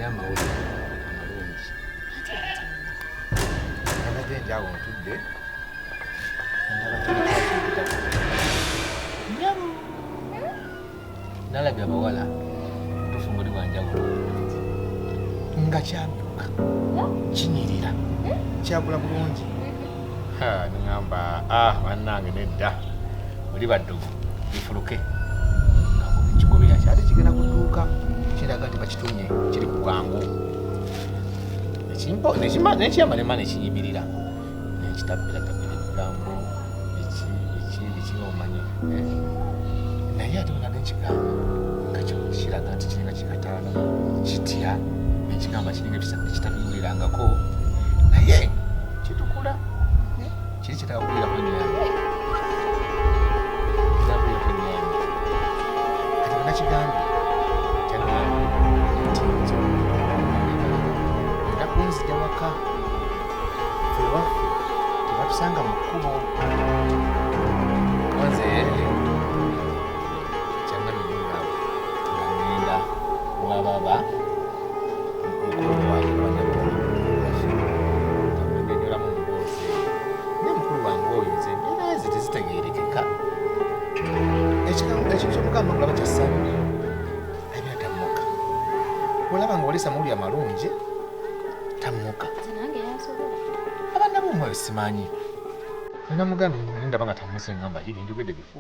amawulire amalungi. Nabadde njawo ntudde nalabye abawala tufunguli wanjawulo nga kyambuka kinyirira kyakula bulungi. Ningamba bannange nedda oli baddugu bifuluke kigobera kyali kigenda kuduuka kiraga nti bakitumye kiri ku bwangu nekiyamba nekiyimirira nekitabbiratabira ebigambo ekinomanyi naye ate bonna nekigambo nga kiraga nti kiringa kikataano kitya nekigamba kiringa ekitabiwulirangako naye kitukula kiri kitagawulirako enyambe kitagawulirako enyambe kati bonna kigambe ennaku nzija waka fewaffe tebatusanga mu kkubo nze kyannamiringa ngenda wababa nnyonyolamu mboozi naye mukulu wange oyo nze embeera ze tezitegeerekeka ekintu kyomugamba kulaba kyassanyu abira tammuka olaba ngaolesa mawuli amalungi tammuka abanna bomwoyo simanyi namugambe ndaba nga tamuse ngamba iri njogedde bifu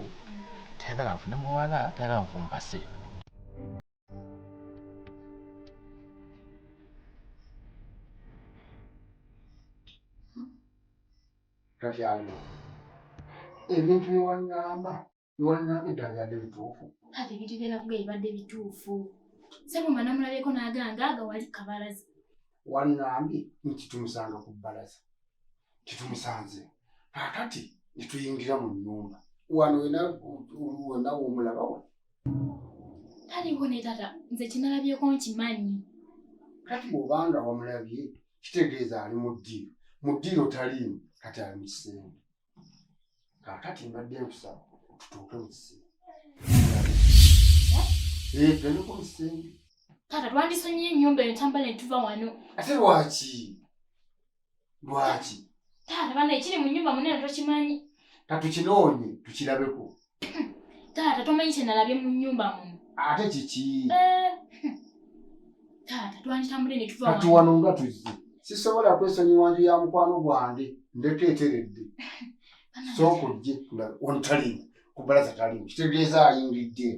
tayagala nfune muwala tayagala nfumpase takyalina ebintu byewangamba eddala byadde bituufu ate ebintu byenavuga ebibadde bituufu sebumba namulabyeko n'aganga aga wali kabalaza wangambye nkitumusanga ku bbalaza kitumusanze kakati netuyingira mu nnyumba wano wena womulabawo taliwo ne tata nze kinalabyeko nkimanyi kati bw'obanga wamulabye kitegeeza ali mu ddiiro mu ddiiro taliimu kati ali mu kisenge kakati mbadde nkusaba tutuuke mu kisenge tugende ku kisenge tata twandisonyiye ennyumba eyo tambala ne tuva wano ate lwaki taata bana ekiri mu nnyumba munene tokimanyi katukinoonye tukirabeko taata tomanyi kyenalabye mu nnyumba muno ate kiki taata twanditambule ne tuva kati wano nga tuzze sisobola kwesonyiwa nju ya mukwano gwange ndeka eteredde sooka ojje ontalimu ku bbalaza talimu kitegeeza ayingidde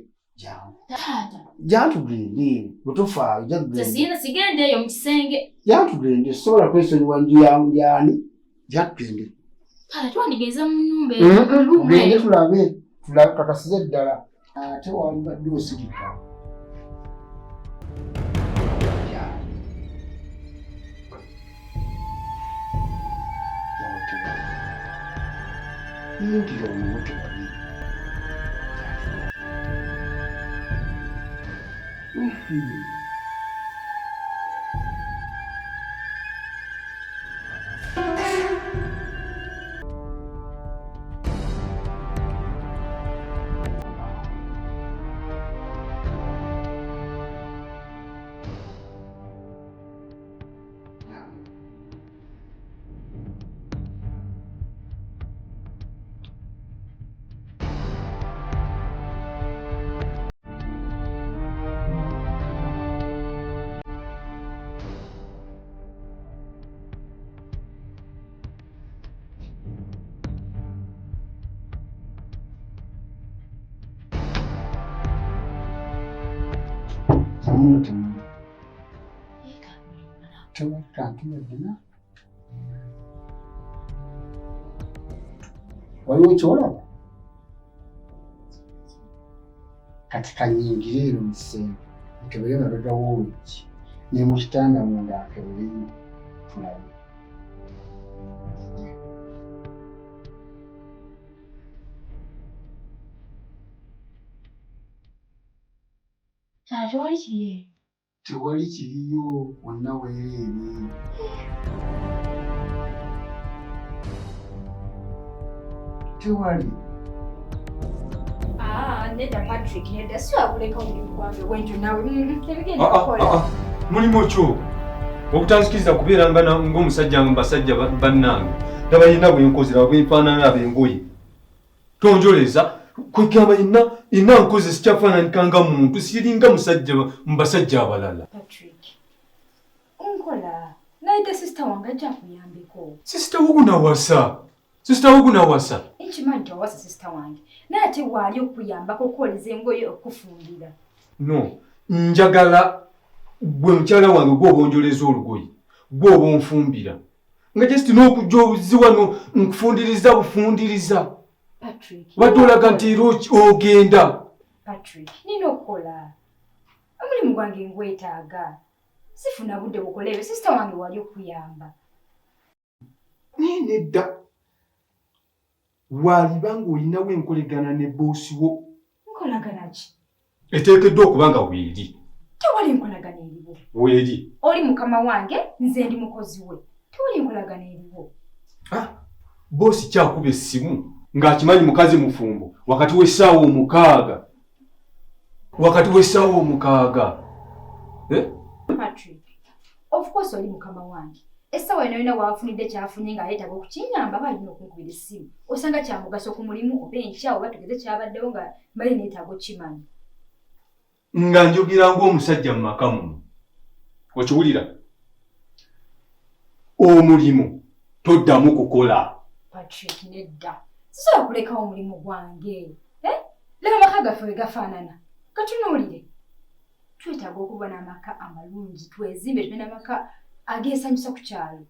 jantugende bwetufaayo jagenda sigende eyo mu kisenge jantugende sisobola kwesonyiwa nju yani jatugende taata twandigeza mu nnyumba gende tulabe kakasize ddala ate wali badde osirika yingira omumoto wali waliwo kyolaba kati kanyingire ero mu kisenge nkebere mabega w'oluggi ne mu kitanda munda akeberemu tulabe tewali kiriyo tewali kiriyo wonna weereere tewali nedda Patrick nedda siwakuleka omulimu gwange wenju nawe ebigenda kukola mulimu kyo okutanzikiriza kubeera ng'omusajja mbasajja bannange tabayina bwenkozera bwenfaanana ab'engoye tonjoleza kwegamba ina nkoze sikyafaananika nga muntu siringa musajja mbasajja abalala. Patrick onkola naite sister wange ajja kuyambeko. Sister wogunawasa Nkimanyi tewawasa sister wange naye ate waali okuyambako okwoleza engoye okufundira. No, njagala gwe mukyala wange gwoba onjoleza olugoye gwoba onfumbira nga just n'okujja obuziwano nkufundiriza bufundiriza. Patrick wadde olaga nti era ogenda. Patrick nina okukola omulimu gwange ngwetaaga sifuna budde bukoleebe sister wange wali okuyamba. Nedda waliba ng'olinawo enkolagana ne boosi wo. Nkolagana ki? Eteekeddwa okuba nga weeri. Tewali nkolagana eriwo. Weeri. Oli mukama wange nze ndi mukozi we. Tewali nkolagana eriwo. Boosi kyakuba essimu ng'akimanyi mukazi mufumbo wakati w'essaawa omukaaga. Patrick, of course oli mukama wange. Essaawa eno yonna waafunidde kyafunye ng'aleetaga okukinyamba balina okunkubira essimu. Osanga kya mugaso ku mulimu oba enkya oba tugeze kyabaddewo nga mbali neetaaga okimanyi. Nga njogera ng'omusajja mu maka muno. Okiwulira? Omulimu toddamu kukola. Patrick nedda. Sisobola kulekawo omulimu gwange. Laba amaka gaffe we gafaanana. Katunuulire. Twetaaga okuba n'amaka amalungi twezimbe tube n'amaka ageesanyusa ku kyalo.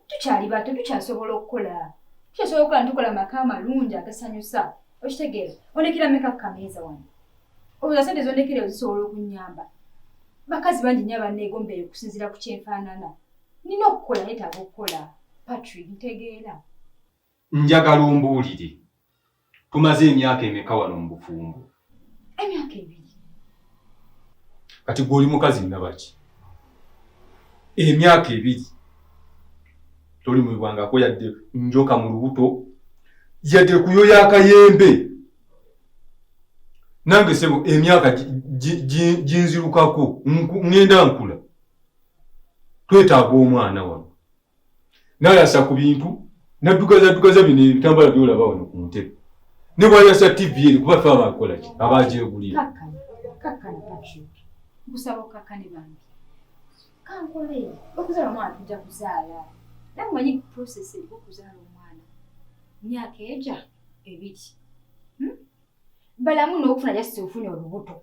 Tukyali bato tukyasobola okukola. Tukyasobola okukola tukola amaka amalungi agasanyusa. Okitegeera ondekera meka kukameeza wano. Olowooza ssente zondekerewo zisobola okunnyamba. Bakazi bangi nnyo abanneegombeera okusinziira ku kyenfaanana. Nina okukola neetaaga okukola. Patrick ntegeera. Njagala ombuulire. Tumaze emyaka emeka wano mu bufumbo? Emyaka 2. Kati gw'oli mukazi nnabaki? Emyaka 2. Toli mwibwangako yadde njoka mu lubuto yadde kuyoya akayembe. Nange sebo emyaka ginzirukako ngenda nkula. Twetaaga omwana wano. Nayasa ku bintu naddugaza bino ebitambala byolaba wano ku ntebe. Ne bwayasa TV eri kuba fe abakola ki abagyegulira. Kakkana Patrick. Gusaba okakkane bange. Kankole okuzaala omwana tujja kuzaala. Nawe manyi process okuzaala omwana. Myaka eja 2. Balamu n'okufuna jasi ofunye olubuto.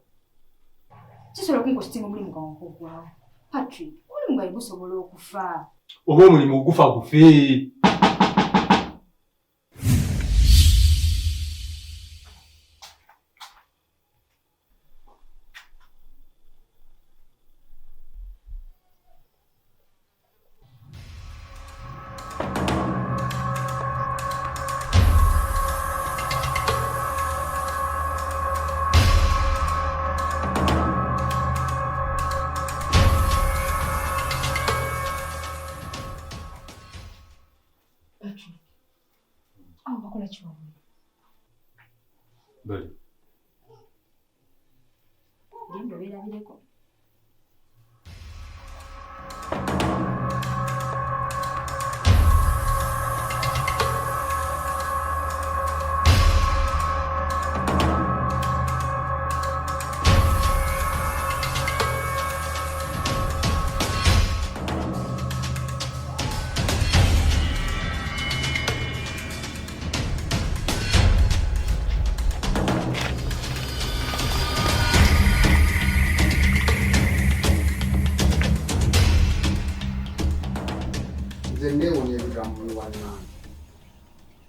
Kisobola okunkosa omulimu gwange okugwawo. Patrick, omulimu gwange gusobola okufa. Oba omulimu ogufa gufe. Bale. Genda obeerabireko.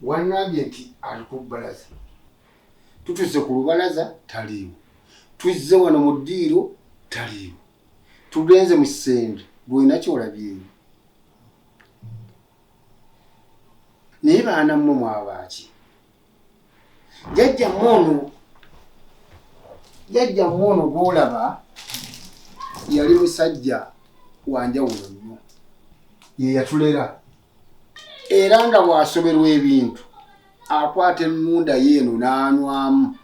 Wannambye nti ali ku bbalaza. Tutuuse ku lubalaza taliiwo. Tuzze wano mu ddiiro taliiwo. Tugenze mu kisenge bw'olina ky'olabyeyo. Naye baana mmwe mwabaaki. Jjajja mmono gw'olaba yali musajja wanjawulo nnyo. Ye yatulera. Era nga bw'asoberwa ebintu akwata ennunda yeeno n'anywamu.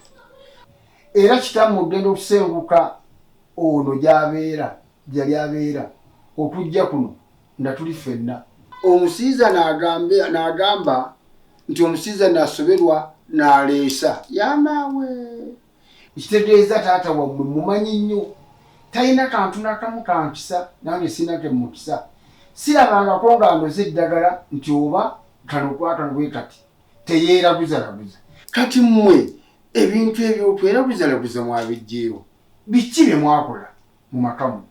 Era kitammwe ogenda okusenguka ono gy'abeera gyali abeera okujja kuno nga tuli ffenna. Omusiiza n'agamba nti omusiiza n'asoberwa n'aleesa yamaawe. Ekitegeeza taata wammwe mumanyi nnyo talina kantu nakamu kankisa, nange sina kemukisa. Sirabangako nga ndoze eddagala nti oba kano kwakano bwe kati teyeerabuzalabuza. Kati mmwe ebintu eby'okwerabuzalabuza mwabiggyeewo biki bye mwakola mu makamu?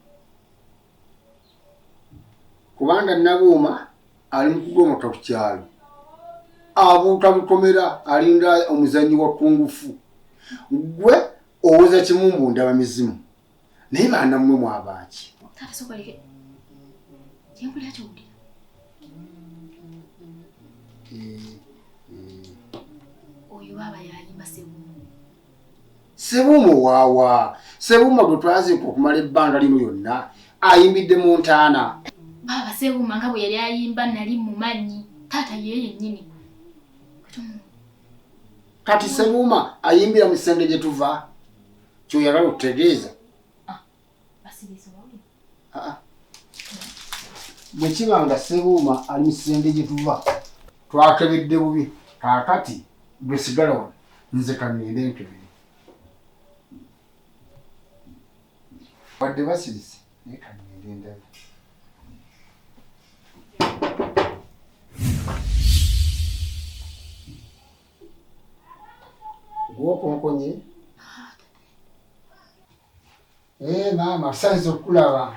Kubanga Nabuuma ali mu kugomoka ku kyalo, abuuka bukomera alinda omuzannyi wa kungufu. Gwe owoza kimumbu ndaba mizimu naye baana mmwe mwabaaki. Taata sokoleke kyenkulira kyowulira. Oyo baba yayimba Sebuuma. Sebuuma waawa? Sebuuma gwe twaziika okumala ebbanga lino lyonna ayimbidde mu ntaana. Baba Sebuuma nga bwe yali ayimba nali mumanyi. Taata ye yennyini. Kati Sebuuma ayimbira mu kisenge gye tuva kyoyagala okutegeeza. Bwe kiba nga Sebuuma ali mu kisenge gye tuva twakebedde bubi, kaakati gwe sigala wano nze kangende nkebere. Wadde basirise naye kangende ndabe. Gwokonkonye? Maama asanze okulaba.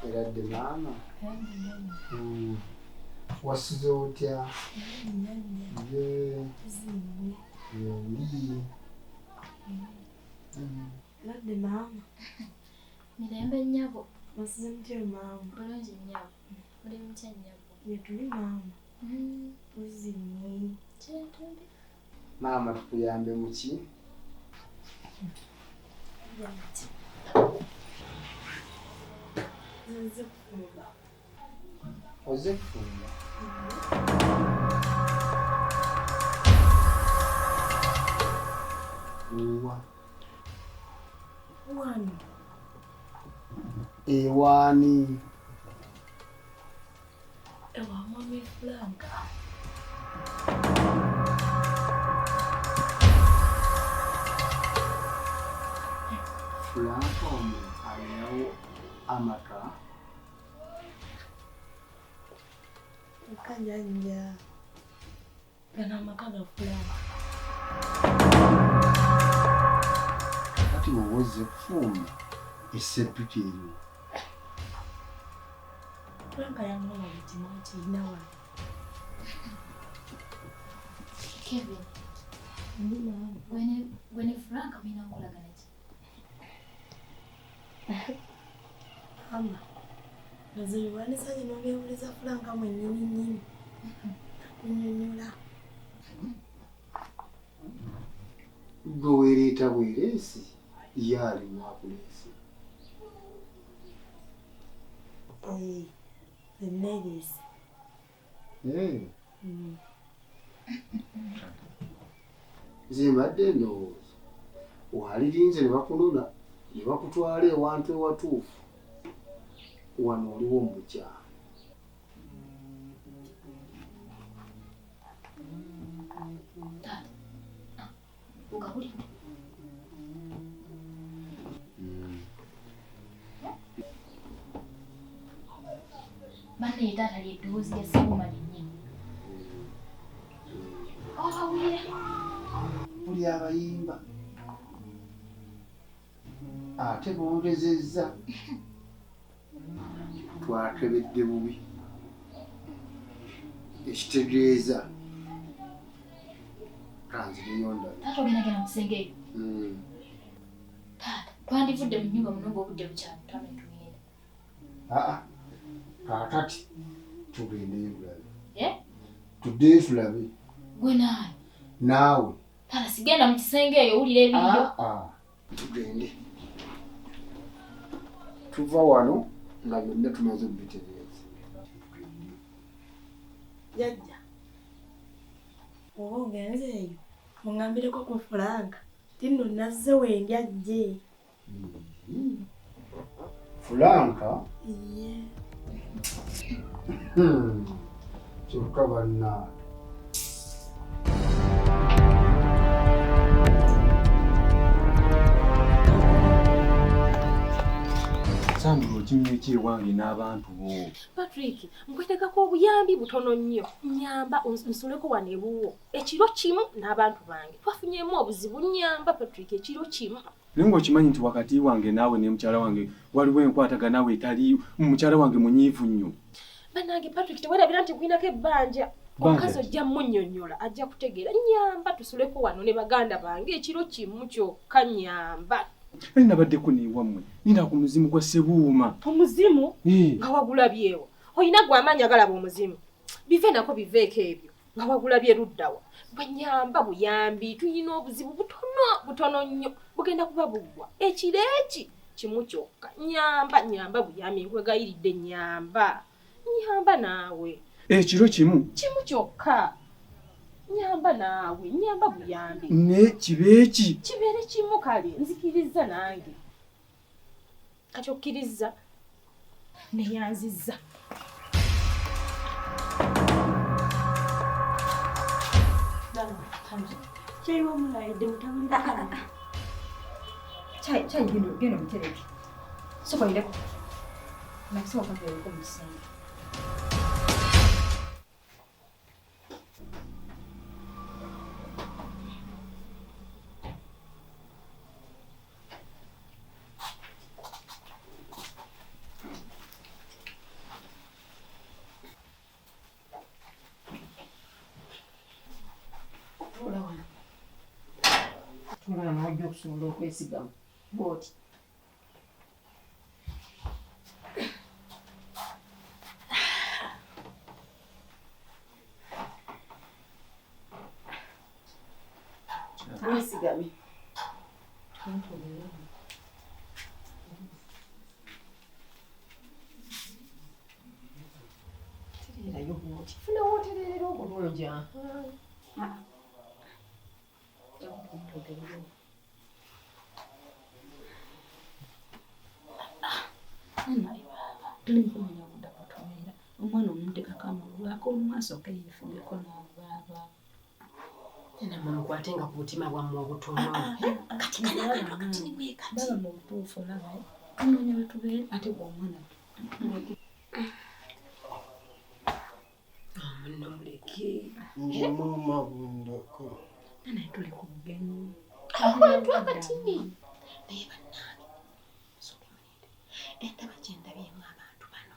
Eradde maama. Wasuze otya? Ladde maama. Mirembe nnyabo. Wasuze mutya maama? Bulungi nnyabo. Muli mutya nnyabo? Yetuli maama. Uzimye. Kyetuli. Maama tukuyambe muki? Nze kufumba. Oze kufumba? Uwa? Wano. Ewaani? Ewa mwami Franka. Franka ono alinawo amaka? Nkajanja. Gana amaka ga Franka. Kati wowoze kufumba esseppiki eyo. Franka yangala mutima kirina wano. Kevin. Gwene Franka mwina nkolagana ki? Mama. Naziwanisa kino byebuliza Franka mwennyini. Kunyonyola. Gwe weereeta bwereesi ye ali mwakuleesi. Nereesi. Nze mbadde ndowooza walirinze ne bakunona ne bakutwala ewantu ewatuufu wano oliwo mu bukyama. Taata. Ugabulidde. Banne taata ly'eddoboozi lya Sebuuma lyennyini. Awulira. Buli abayimba ate bongezezza twakebedde bubi, ekitegeeza kanzireyo ndabe. Taata ogendagenda mu kisenge eyo. Taata twandivudde mu nnyumba muno ng'obudde bukyali twame tugenda. Kaakati tugendeyo tulabe. Tuddeyo tulabe. Gwe naani? Naawe. Taata sigenda mu kisenge eyo owulira ebiriyo. Tugende. Tuva wano nga byonna tumaze okubitereeza. Jjajja. Oba ogenze eyo muŋŋambireko ku Franka. Tinno nazze wendya ajje. Fulanka Iye. kyokka banna Sandra okimye ekyewange n'abantu bo. Patrick, nkwetegako obuyambi butono nnyo. Nyamba nsuleko wano ebuwo. Ekiro kimu n'abantu bange. Twafunyemu obuzibu nyamba Patrick ekiro kimu. Naye ng'okimanyi nti wakati wange naawe ne mukyala wange waliwo enkwataga naawe etali mukyala wange munyiivu nnyo. Bannange Patrick teweerabira nti kulinako ebbanja. Omukazi ojja munnyonnyola ajja kutegeera. Nyamba tusuleko wano ne baganda bange ekiro kimu kyokka nyamba. Nali nabaddeko neewammwe nina ku muzimu gwa Ssebuuma. Omuzimu nga wagulabyewo. Oyina gwe amaanyi agalaba omuzimu. Bive nako biveeko ebyo nga wagulabye luddawa. Bwe nyamba buyambi tuyina obuzibu butono nnyo bugenda kuba buggwa. Ekiro eki kimu kyokka. Nyamba buyambi nkwegayiridde nyamba naawe. Ekiro kimu Kyokka. Nyamba naawe, nyamba buyambi. ne kibeeki Kibeere kimu kale, nzikiriza nange. Kati okkiriza neyanzizza. Chai wa mulaide mutawulira. Chai gino mutereke. Sokoireko. Nakisema kwa kwa msingi. Tulana ojja okusobola okwesigamu bw'oti. Wesigame. Tererayo bw'oti. Funa wootererera obulungi. Tulimkumanya budde kutubeera. Omwana omutekako amulwako omumaaso keyifugeko n'abaaba. Era mumukwate nga ku mutima bwammwe obutono. Kati baba mu butuufu olaba tunoonya we tubeera ate bw'omwana Munno muleke. nze maama bundako naye tuli ku bugenyi. Abantu akatini. Naye bannange sokemalinde. Endaba gye ndabyemu abantu bano.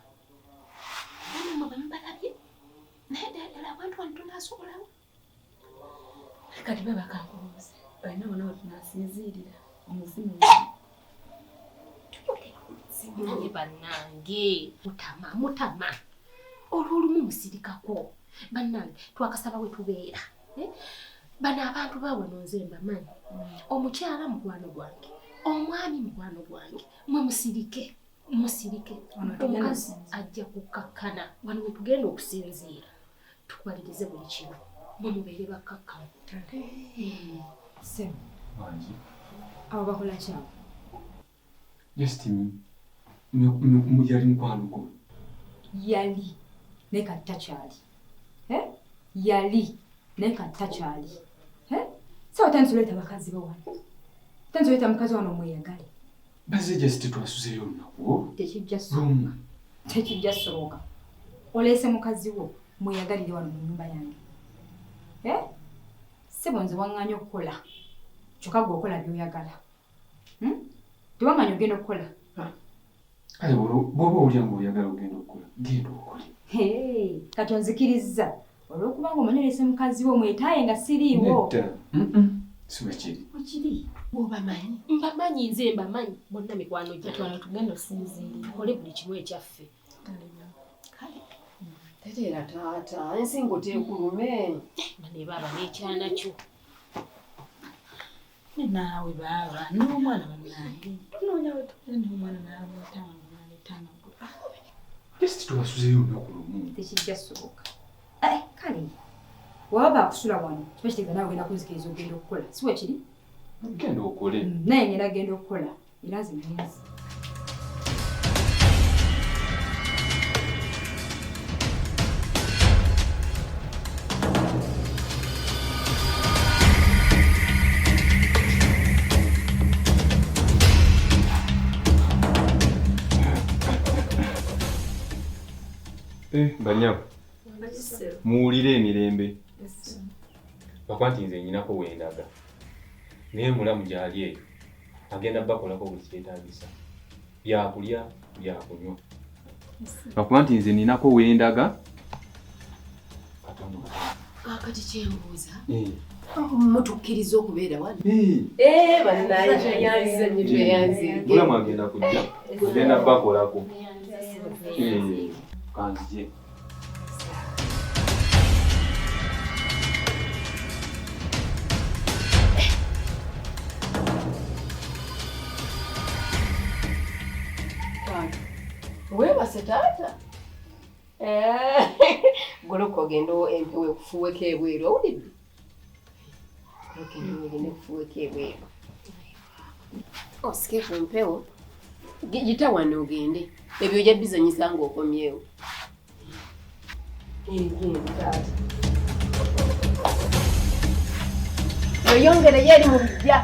Bano mwe bamubalabye. Naye ddala abantu bano tunaasobolawo. Kati baba kankubuuze balina bona we tunaasinziirira omuzimu. Tuyogera ku muzimu naye bannange. Mutama. Olw'olumu musirikako. Bannange twakasaba we tubeera. Bano abantu bawano nze mbamanyi. Omukyala mukwano gwange. Omwami mukwano gwange. Mwe musirike. Omukazi ajja kukakkana. Wano we tugenda okusinziira. Tukwalirize buli kimu. Mwe mubeere bakkakkana. Sebo. wangi. Abo bakola kyawe. Just yali mukwano gwo. Yali ne katakyali. Yali ne katakyali. Sawa tanzuleta bakazi bo wano. Tanzuleta mukazi wano mweyagale. Baze just twasuzeyo olunaku. Tekijja sooka. Oleese mukazi wo mweyagalire wano mu nyumba yange. Sebo nze waŋŋaanya okukola. Kyokka gwe okola by'oyagala. Tewaŋŋaanya ogenda okukola. Kale bw'oba olya ng'oyagala ogenda okukola genda okole. Kati onzikirizza. Olw'okuba ng'omanyi oleese mukazi wo mwetaaye nga siriiwo. Nedda. Si bwe kiri. Wekiri. Bw'obamanyi. Mbamanyi nze mbamanyi. Bonna mikwano gyatwala Tugenda okusinziirira. tukole buli kimu ekyaffe. Teteera taata, ensingo teekulume. Ne baaba n'ekyana kyo. Ne naawe baaba n'omwana bannange. Tunoonya we tubeera n'omwana n'aleetanga. Just twasuzeyo olunaku lumu. Tekijja sooka. Kale. Waba baakusula wano kiba kitegeeza nawe ogenda kunzikiriza ogenda okukola. Si bwe kiri? Genda okole. Naye ngenda genda okukola. era zimenzi. Banyabo. Muwulire emirembe. Bakuba nti nze nnyinako wendaga. Naye mulamu gy'ali eyo agenda bakolako buli kyetaagisa. Byakulya, byakunywa. Bakuba nti nze nninako wendaga. Kati kyembuuza? Mutukkiriza okubeera wano? Bannaaye yanzize nnyo tweyanzige. Mulamu agenda kujja. Agenda bakolako. Kanzije. Weebase taata. Goloka ogenda empewo ekufuuweko ebweru owulidde? Goloka empewo ogenda ekufuuweko ebweru. Osike ku mpewo. Gita wano ogende. Ebyo ojja bizanyisa ng'okomyewo. Taata. Oyongereyo eri mu bijja.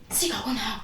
Sikako nawe.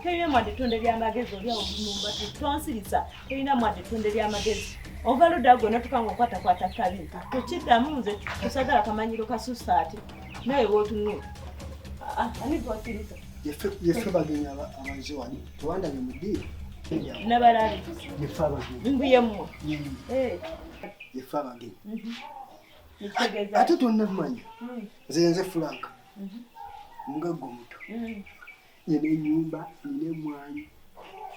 Tolina mwadde ttonde ly'amagezi oli awo munyumba tonsirisa. Tolina mwadde ttonde ly'amagezi. Ova ludda gwe notukanga okwatakwata kabi. Tekiddamu nze tosagala kamanyiro kasusa ate. Nawe bw'otunula. Ani twasirisa? Yefe bagenyi abaze wano. Tewandabye mu ddiiro. Nabalale. Yefe abagenyi. Mbuyemu. Yefe abagenyi. Ate tonnamanya. Nze Frank. Mugaggo muto. Nyina ennyumba, nyina emmwanyi.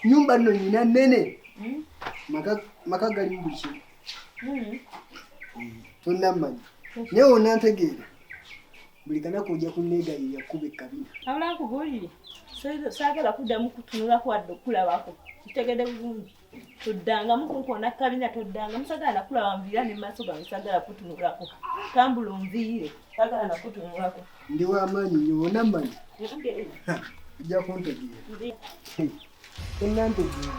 Nyumba nno nyina nnene. Maka gali mu buli kimu. Tonnamanya. Naye wonna ntegeera. Buli kanaku ojja kunneegayirira kuba ekkabina. Abula nkubulire. Saagala kuddamu kutunulako wadde okulabako. Kitegedde bulungi. Toddangamu kunkoona kabina toddangamu. Saagala nakulaba nviira ne maaso gange saagala kutunulako. Tambula onviire. Saagala nakutunulako. Ndi w'amaanyi nnyo wonna mmanyi. Ojja kuntegeera. Tonna ntegeera.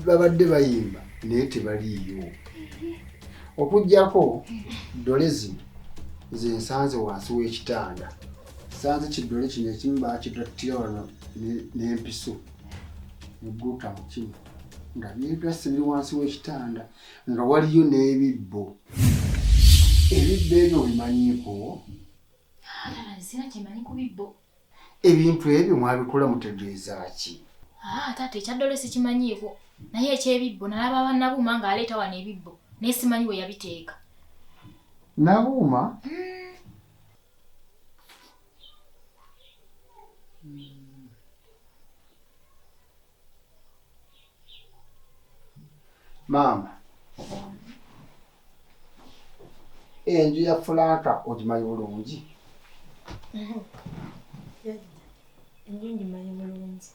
Babadde bayimba naye tebaliiyo. Okuggyako ddole zino nze nsanze wansi w'ekitanda. Nsanze kiddole kino ekimu bakigattira wano n'empiso negguuta mu kimu nga byebyasse biri wansi w'ekitanda nga waliyo n'ebibbo. Ebibbo ebyo bimanyiiko? Sina kimanyi ku bibbo. Ebintu ebyo mwabikola mutegeeza ki? Taata ekyaddole sikimanyiiko. Naye ekyebibbo nalaba bannabuuma ng'aleeta wano ebibbo. Naye simanyi we yabiteeka. Nabuuma? Maama, enju ya Franka ogimanyi bulungi? Enju ngimanyi bulungi.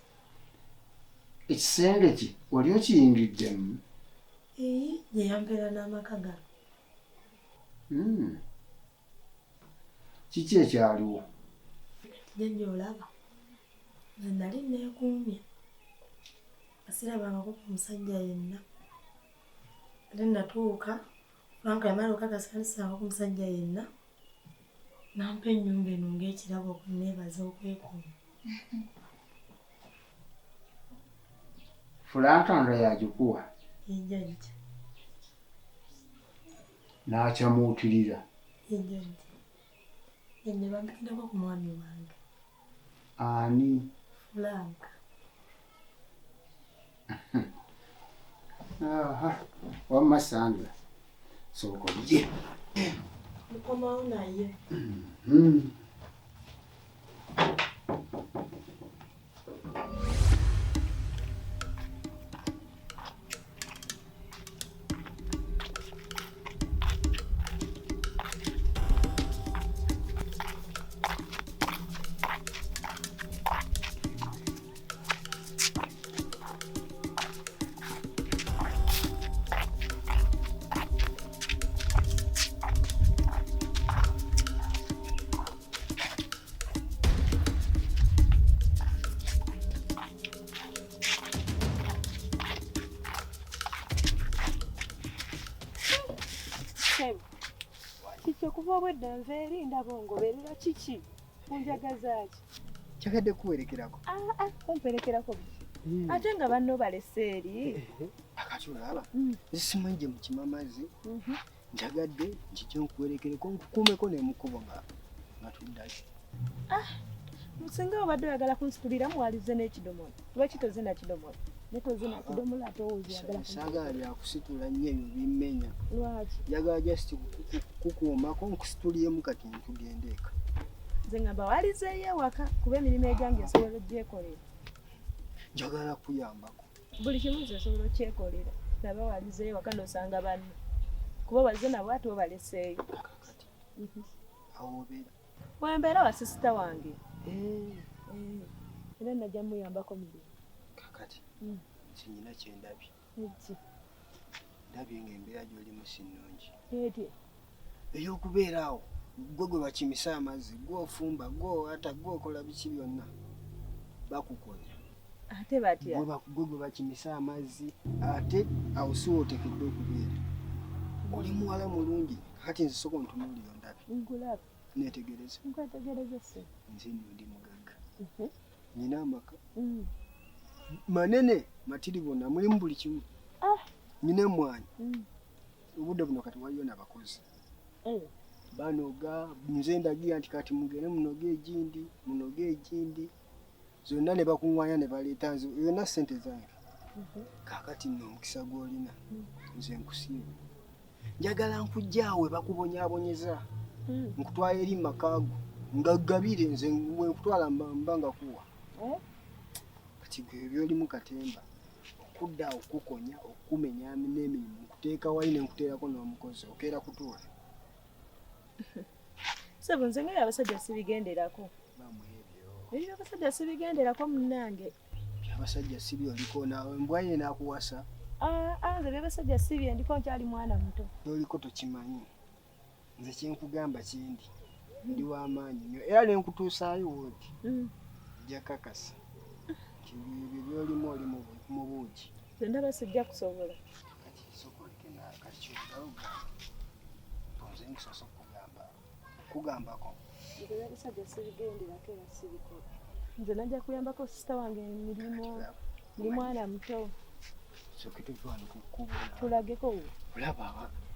Ekisenge ki wali okiyingiddemu? Gye yampeera n'amaka gano. Kiki ekyaliwo? Jjajja olaba. Nze nali neekuumye. Asirabangako ku musajja yenna. Ate natuuka, Franka yamala okakasa nisangako ku musajja yenna. Nampa ennyumba eno ng'ekirabo okunneebaza okwekuuma. Franka nga yagikuwa? Jjajja. N'akyamuutirira? Jjajja. Jjajja bampitako ku mwami wange. Ani? Franka. Wamma Sandra, sooka ojje. Mukomawo naye. Kiki okuva obwedda nveeri ndaba ongoberera kiki? Kunjagaza ki? Kyagadde kuwerekerako. Kumperekerako biki? Ate nga banno balese eri. Akati olaba nsimanyi gye mukima amazzi. Njagadde nkijja nkuwerekereko nkukuumeko n'emukubo nga tuddayo. Musinga obadde oyagala kunsitulira mwalize n'ekidomola. Lwaki tozina kidomola? Ne tozina kidomola ate owooza oyagala saagala byakusitula nnyo ebyo bimmenya. Lwaki? Njagala just kukuumako nkusitulyemu kati ntugende eka. Nze nga bawalizeeyo ewaka kuba emirimu egyange nsobola ogyekolera. Njagala kuyambako. Buli kimu nze nsobola okyekolera. nabo walizeeyo waka nosanga banne kuba baze nabo ate obaleseeyo. Awo obeera wembeera wa sisita wange era najja muyambako mirimu. Kakati kinyina kyendabye Iki ndabye ng'embeera gy'olimu si nnungi eti ey'okubeera awo gwe gwe bakimisa amazzi gw'ofumba gw'owata gw'okola biki byonna bakukonya ate batya gwe gwe bakimisa amazzi ate awo si wootekedde okubeera oli muwala mulungi kati nze soko ntunuulira ondabye nkulaba neetegereza nkwetegereza se nze nno ndi mugagga nina amaka manene matirivu na mulimu buli kimu nina emmwanyi obudde buno kati waliyo n'abakozi banoga nze ndagira nti kati mugende munoge egindi zonna ne bakuŋŋwanya ne baleeta nze yonna ssente zange kaakati nno omukisa gw'olina nze nkusiiba njagala nkujjaawe bakubonyaabonyeza nkutwala eri makaago nga gabire nze nkutwala mba nga kuwa kati gwe byolimu katemba okudda okukonya okumenya n'emirimu nkuteeka wali ne nkuteerako n'omukozi okeera kutuula sebo nze ngayo abasajja sibigenderako ebyo abasajja sibigenderako munnange abasajja sibi oliko naawe embwa ye n'akuwasa nze byabasajja sibi ndiko nkyali mwana muto oliko tokimanyi nze kyenkugamba kindi ndi w'amaanyi nnyo era ne nkutuusaayo wooti jakakasa ebyo byolimu oli mu buugi nze ndaba sijja kusobola kati sokoleke nakakyogaluga nze nkisosa kugambako nze byabasajja sibigenderako era sibikola nze najja kuyambako sisita wange emirimu ndi mwana muto soketevano kukuba tulageko olaba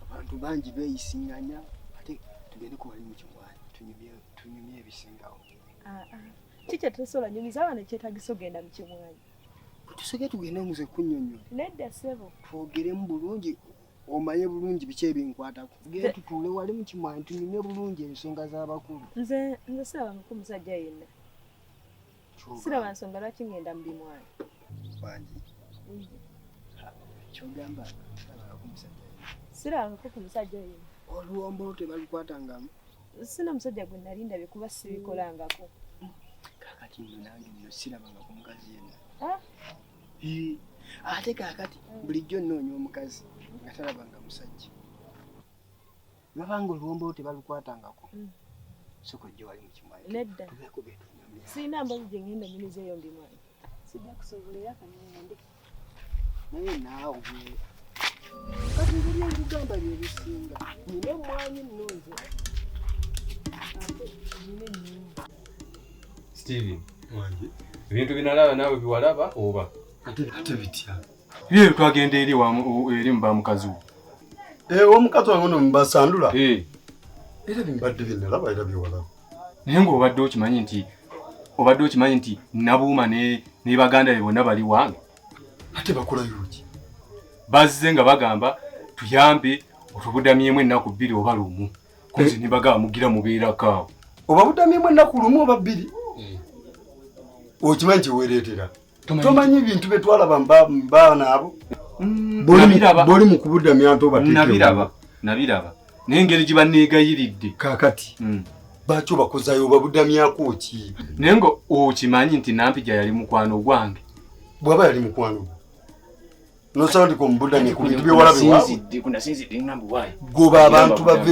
abantu bangi beeyisiŋŋanya ate tugende ku bali mu kimwanyi tunyumye ebisingawo kiki tetusobola nyumiza abaana ekyetagisa ogenda mu kimwanyi tusoke tugende muze kunnyonnyola nedda ssebo twogeremu bulungi omanye bulungi biki ebinkwatako tugende tutuule wali mu kimwanyi tunyumye bulungi ensonga z'abakulu nze sirabangako omusajja yenna siraba nsonga lwaki ngenda mu bimwanyi bangi kyogamba sirabangako omusajja yenna sirabangako ku musajja yenna oluwombo tebalukwatangamu sina musajja gwe nali ndabye kuba sibikolangako kakati nno nange nno sirabangako mukazi yenna ate kakati bulijjo nnoonya omukazi nga talabanga musajja lwabanga oluwombo tebalukwatangako sokojja wali mu kimwanyi nedda sirina mbazi gye ngenda nyumiza eyo mbimwanyi sijja kusobolera kanyende naye naawe kati ngeri ebigamba byebisinga nina emmwanyi nnunze Steven ebintu binalaba naawe biwalaba oba ate bitya bye twagenda eri mba mukazi omukazi wange ono mbasandula era bimbadde binalaba era biwalaba naye ng'obadde okimanyi nti Nabuuma ne baganda be bonna bali wange ate bakolayo ki bazze nga bagamba tuyambe otubudamyemu ennaku 2 oba 1 kunze ne bagamba mugira mubeerako awo oba budamyemu ennaku 1 oba 2 okimanyi kyeweereetera tomanyi ebintu bye twalaba mbaana abo boli mu kubudamya nte oba nabiraba naye engeri gye banneegayiridde kaakati baki obakozayo obabudamyako ki naye nga okimanyi nti Nampija yali mukwano gwange bw'aba yali mukwano gwe nosaba nti komubudamye ku bintu byewalabe goba abantu bava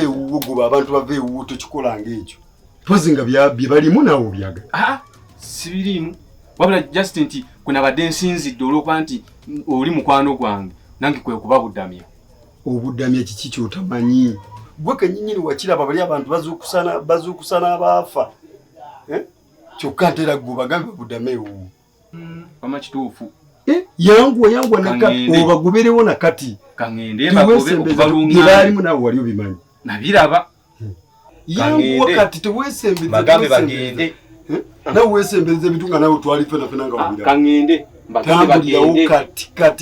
ewuwo tokikolanga ekyo pozi nga bye balimu naawe obyagala sibirimu wabula just nti kunabadde nsinzidde olw'okuba nti oli mukwano gwange nange kwe kubabudamya obudamya kiki kyotamanyi gwe kenyinyini wakiraba bali abantu bazuukusana abaafa kyokka ntera gwe bagambe babudame ewuwo wama kituufu yanguwa nakati obagoberewo nakati kaŋŋendebaalimu naawe wali obimanyi nabiraba yanguwa kati teweesembeze nawe weesembeza ebintu nga nawe twali fenafena nga kaŋŋende tambulirawo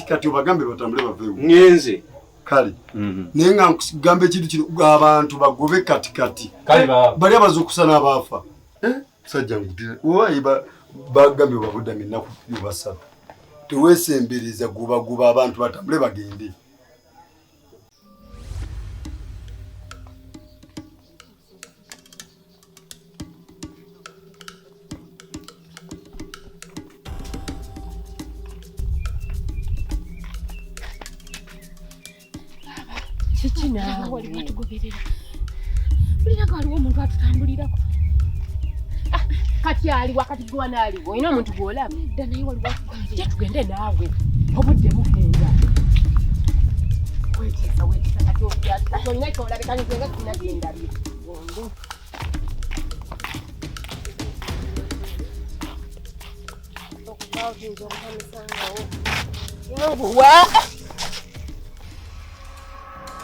kati obagambe batambule baveewo ŋŋenze kale naye nga nkugamba ekintu kino abantu bagobe katikati bali abazuukusana abaafa musajja ngutira owayi bagambye babudamya ennaku 7 teweesembereza guba abantu batambule bagende. Kiki naawe wali batugoberera. Bulinaga waliwo omuntu atutambulirako. Kati ali wakati gwana aliwo. Olina omuntu gw'olaba? Nedda naye wali batugoberera. Tugende naawe. Obudde bugenda. Weetiisa kati okyasa. Olina ekyolabika nzenga kinagenda bye. Bongo. Okubaawo tuyinza okukamisangawo. Wa!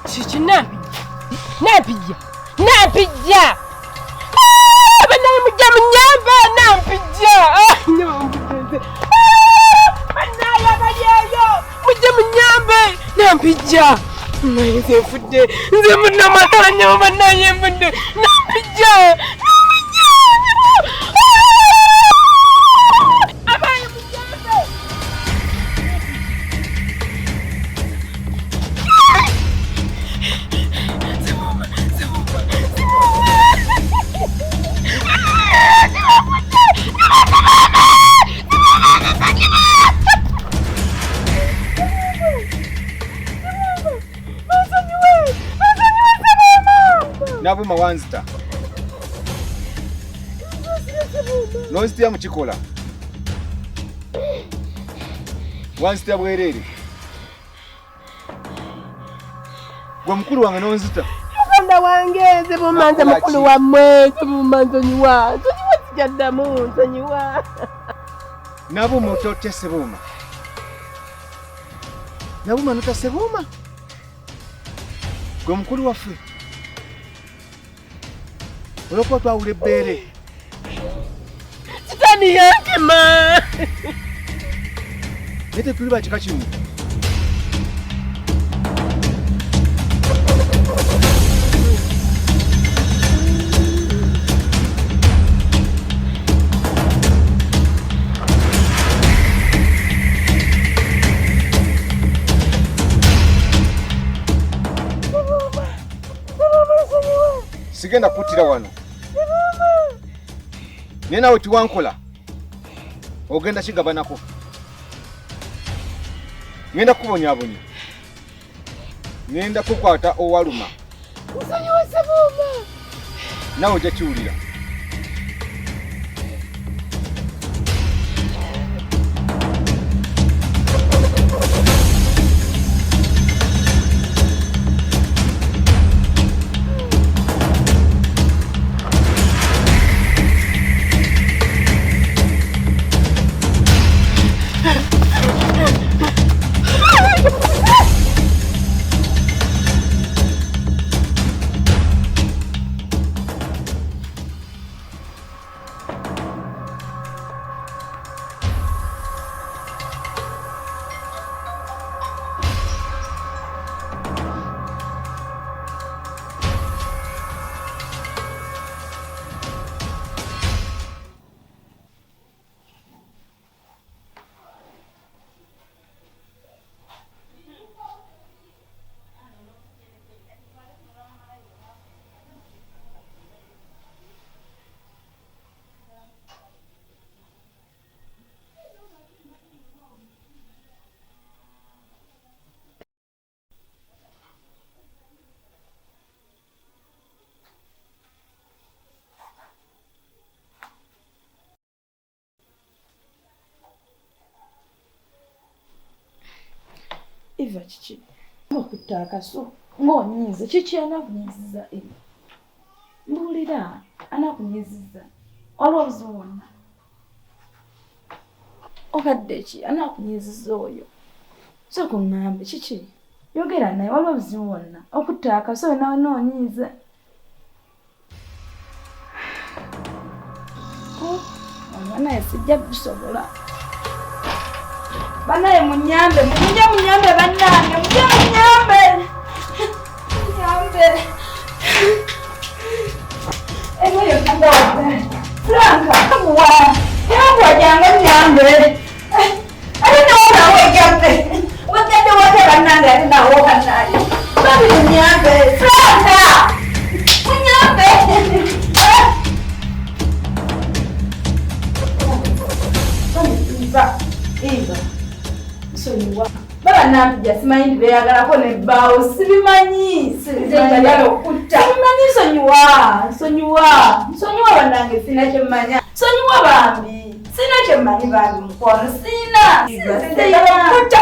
Kiki nampijja banaye mujja munyambe nampijja banaye abalyeyo mujja munyambe nampijja naye nze nfudde nze munamatanya banaye nfudde nampijja abaye munyambe. Nabuma wanzita. Nonzita mukikola. Wanzita bwerere. Gwe mukulu wange nonzita. Mukanda wange nze bumanza mukulu wammwe bumanza onyiwa. Sonyiwa sijaddamu nsonyiwa. Nabuma ototte Sebuma. Nabuma nota Sebuma. Gwe mukulu waffe. Olwokuba twawula ebbeere. Sitani yankema. Naye tetuli ba kika kimu. Sigenda kuttira wano. Naye nawe tiwankola ogenda kigabanako. Ngenda kubonyaabonya. Ngenda kukwata owaluma. Nsonyiwa Sebuma. Nawe ojja kiwulira. Iva kiki? Okutta akaso ng'onyiiza kiki anakunyiiziza Eva? Mbuulira anakunyiiziza waliwo obuzibu wonna? Obadde ki anakunyiiziza oyo? So kuŋŋambe kiki? Yogera naye waliwo obuzibu wonna? Okutta akaso nawe noonyiiza. Naye sijja kusobola. Banaye munyambe, munyambe bannange, munyambe. Munyambe. Eyo kandawe. Franka, kamuwa. Yangu wajanga munyambe. Ali naona yali nawo kanaye. Babi munyambe, Freda! Munyambe! Iva. Nsonyiwa. Baba nampija simanyi nti beeyagalako nebbaawo sibimanyi. Sibimanyi okutta. Sibimanyi nsonyiwa bannange sina kye mmanya. Nsonyiwa bambi. Sina kye mmanyi bambi mukwano sina. Siyagala okutta.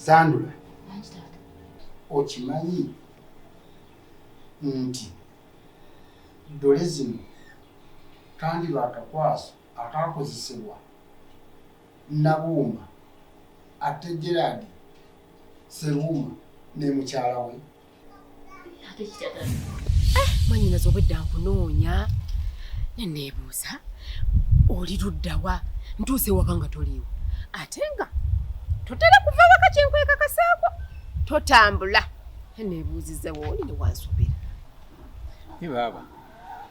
Sandula, okimanyi nti dole zino kandi lwakakwaso akakozesebwa Nabuuma ate Gerard Seruma ne mukyala we. Mwanyinaza obwedda nkunoonya neneebuuza oli luddawa ntuuse waka nga toliiwo ate nga totera kuva waka kyenkwekakasaako totambula neneebuuziza wooli ne wansubira. Ni baba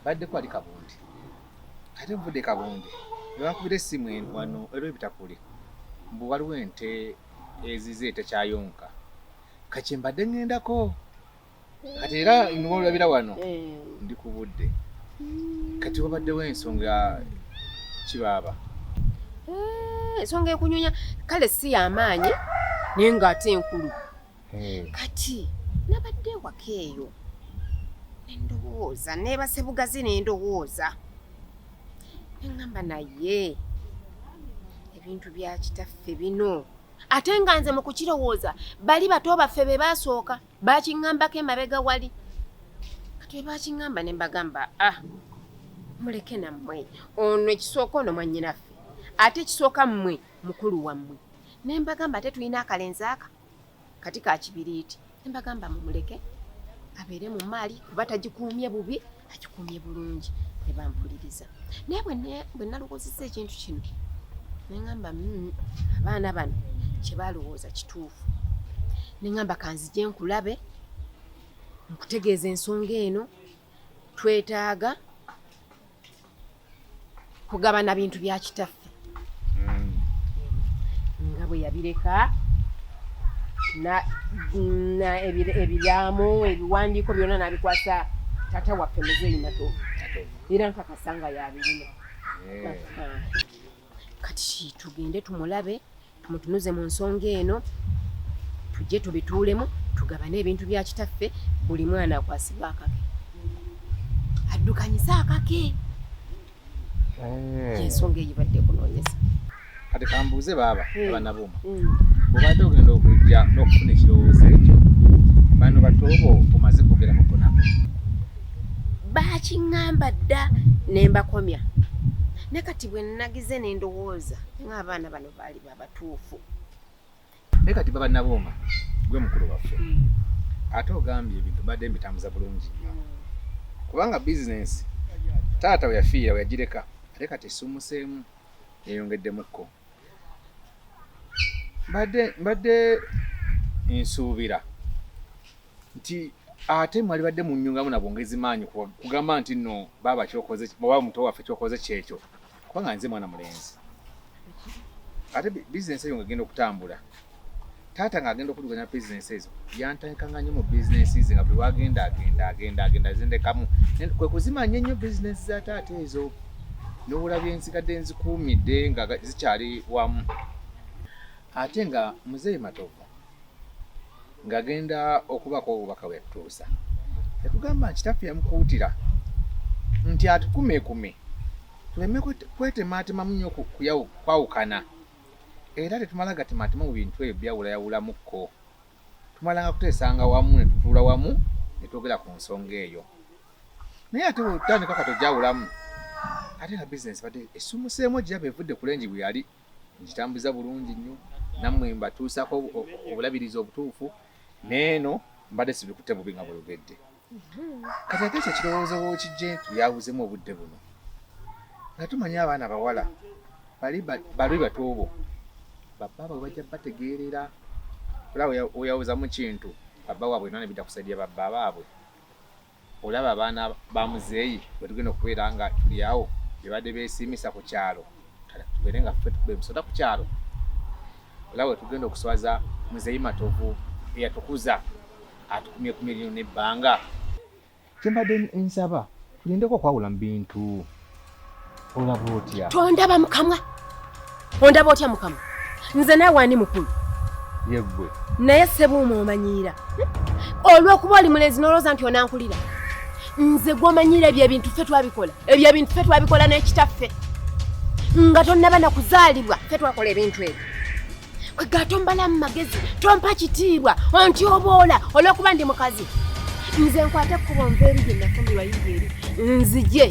badde kwali Kabundi ate nvudde Kabundi newankubira essimu wano era ebitakuli mbu waliwo ente ezize tekyayonka kati mbadde ŋŋendako kati era nolabira wano ndi ku budde kati wabaddewo ensonga kibaaba. Ensonga ekunyonya kale si y'amaanyi naye ng'ate enkulu. Kati nabadde ewaka eyo nendowooza neebase bugazi nendowooza neŋŋamba naye ebintu bya kitaffe bino ate nga nze mu kukirowooza bali bato baffe be baasooka bakiŋŋambako emabega wali kati bwe bakiŋŋamba ne mbagamba muleke nammwe ono ekisooka ono mwannyinaffe ate ekisooka mmwe mukulu wammwe ne mbagamba ate tulina akalenzi aka kati ka kibiriiti ne mbagamba mumuleke abeere mu maali kuba tagikuumye bubi agikuumye bulungi ne bampuliriza naye bwe nalowoozezza ekintu kino ne ŋŋamba abaana bano kye balowooza kituufu ne ŋŋamba kanzije nkulabe nkutegeeza ensonga eno twetaaga kugabana bintu bya kitaffe nga bwe yabireka ebiraamo ebiwandiiko byonna n'abikwasa taata waffe Muzeeyi Matovu era nkakasanga yabirina. Kati tugende tumulabe tumutunuze mu nsonga eno tujje tubituulemu tugabane ebintu bya kitaffe buli mwana akwasibwa akake addukanyisa akake ensonga eyibadde kunoonyeza. Kati kambuuze baaba Nabuuma bw'obadde ogenda okujja n'okufuna ekirowoozo ekyo bano batoobo omaze kwogerako nabo bakiŋŋamba dda ne mbakomya ne kati bwe nagize ne ndowooza ng'abaana bano baali babatuufu. naye kati baba Nabuuma gwe mukulu waffe ate ogambye ebintu mbadde mbitambuza bulungi kubanga bizinensi taata we yafiira we yagireka ate kati essumuseemu yeyongeddemukko mbadde nsuubira nti ate mwali badde mu nnyungamu na bwongezi maanyi kugamba nti nno baaba kyokoze oba muto waffe kyokoze kyekyo kubanga nze mwana mulenzi ate bizinensi eyo ng'egenda okutambula taata ng'agenda okuduganya bizinensi ezo yanteekanga nnyo mu bizinensi ze nga buli wagenda zindekamu kwe kuzimanya ennyo bizinensi za taata ezo n'olabye nsigadde nzikuumidde nga zikyali wamu ate nga Muzeeyi Matovu ng'agenda okubako obubaka bwe yatutuusa yatugamba nti kitaffe yamukuutira nti atukumeekume tuleme kwetematemamu nnyo kwawukana era tetumala gatematema mu bintu ebyo byawulayawulamukko tumalanga kuteesanga wamu ne tutuula wamu ne twogera ku nsonga eyo naye ate bwe tutandika katojawulamu ate nga bizinesi badde essumuseemu gyaba evudde ku lengi bwe yali ngitambuza bulungi nnyo nammwe mbatuusako obulabirizi obutuufu neeno mbadde sibikutte bubi nga bweyogedde kati ate ekyo ekirowoozo wookijje tubyawuzemu obudde buno nga tumanyi abaana bawala bali batoobo babbaabwe bajja bategeerera olaba oyawuzamu kintu babba waabwe nane bidda kusaidia babba baabwe olaba abaana ba muzeeyi bwe tugenda okubeera nga tuli awo bebadde beesiimisa ku kyalo tubeere nga ffe bemusota ku kyalo olaba we tugenda okuswaza muzeeyi Matovu eyatukuza atukumye ku miliyoni n'ebbanga kyembadde nsaba tulindeko okwawula mu bintu olaba otya tondaba mukamwa ondaba otya mukamwa nze naawe ani mukulu yeggwe naye sebuuma omanyiira olw'okuba oli mulezi n'olowooza nti onankulira nze gw'omanyiira ebyo ebintu ffe twabikola n'ekitaffe nga tonnaba nakuzaalibwa ffe twakola ebintu ebyo kwega tombalamu magezi tompa kitiibwa ontyoboola olw'okuba ndi mukazi nze nkwate kuba onveeri gye nafumbirwa yigeeri nzije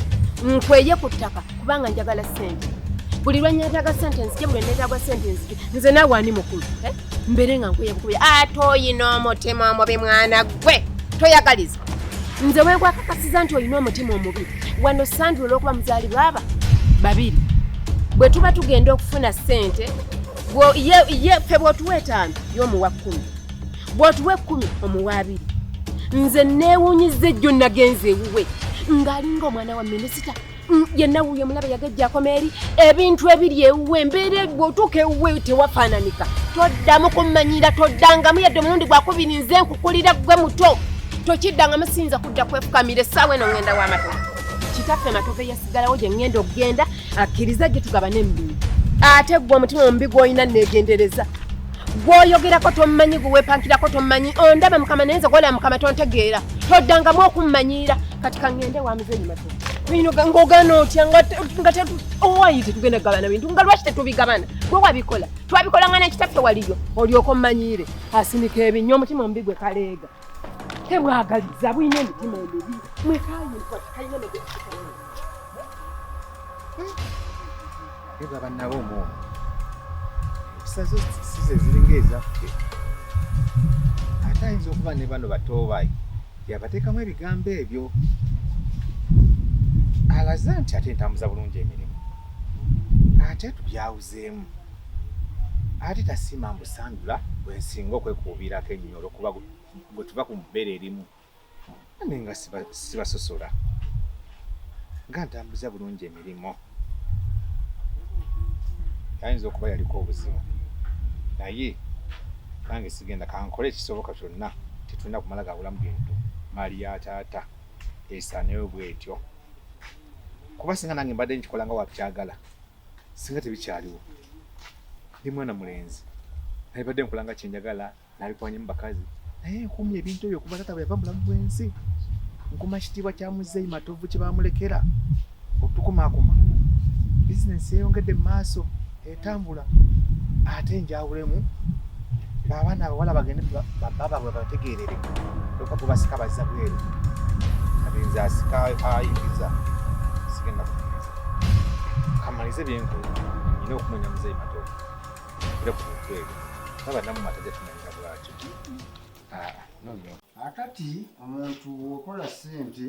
nkweye ku ttaka kubanga njagala ssente buli lwenyeetaaga sente nzije buli neetaagwa sente nzije nze naawe ani mukulu mbeere nga nkweye bukubya ate oyina omutima omubi mwana gwe toyagaliza nze wenkwakakasiza nti olina omutima omubi wano Sandra olw'okuba muzaalibwa aba babiri bwe tuba tugenda okufuna ssente ffe bw'otuwa 5 y'omuwa 10 bw'otuwa 10 omuwa 2 nze neewuunyiza ejjo nagenze ewuwe ng'alinga omwana wa minisita yenna wuuyo mulaba yagajja eri ebintu ebiri ewuwe mbeere bw'otuuka ewuwe tewafaananika toddamu kummanyira toddangamu yadde omulundi gwakubiri nze nkukulira gwe muto tokiddangamu siyinza kudda kwefukamira essaawa eno ngenda w'amatovu kitaffe Matovu yasigalawo gye ngenda okugenda akkiriza gye tugabane embiri ate gwe omutima omubi gw'olina neegendereza gw'oyogerako tommanyi gweweepankirako tommanyi ondaba mukama naye nze gwolaba mukama tontegeera toddangamu okummanyiira kati kangende wa muzeeyi Matovu ng'ogaana otya nga owaayi tetugenda kugabana bintu nga lwaki tetubigabana gwe wabikola twabikola nga nekitaffe waliyo olyoka ommanyiire asinika ebinnyo omutima omubi gwe kaleega tebwagaliza bwina emitima emibi mwekayinkalina eba bannabo omwomo ekisazo size ziringa ezaffe ate ayinza okuba ne bano batoobayi yabateekamu ebigambo ebyo alaza nti ate ntambuza bulungi emirimu ate tubyawuzeemu ate tasiima mbu Sandra bwe nsinga okwekuubirako ennyo olw'okuba bwe tuva ku mbeera erimu ane nga sibasosola nga ntambuza bulungi emirimu ayinza okuba yaliko obuzibu naye nange sigenda kankole ekisoboka kyonna tetulina kumala gabulamu bintu mali ya taata esaaneyo bwetyo kuba singa nange mbadde nkikola nga wakyagala singa tebikyaliwo ndi mwana mulenzi naye badde nkola nga kyenjagala nabikwanye mu bakazi naye nkumya ebintu ebyo kuba taata bwe yava mulamu bwensi nkuma kitiibwa kya muzeeyi Matovu kye bamulekera otukumaakuma bizinensi eyongedde mu maaso etambula ate njawulemu abaana abawala bagende babba bwe bategeerere olwokuba tubasika bazza bweru abenzi asika ayingiza sigenda kutegeeza kamalize byenkola nina okumanya muzeeyi Matovu era ku bintu ebyo nabannamu mataja tumanyira bwakyo nonyo akati omuntu okola ssente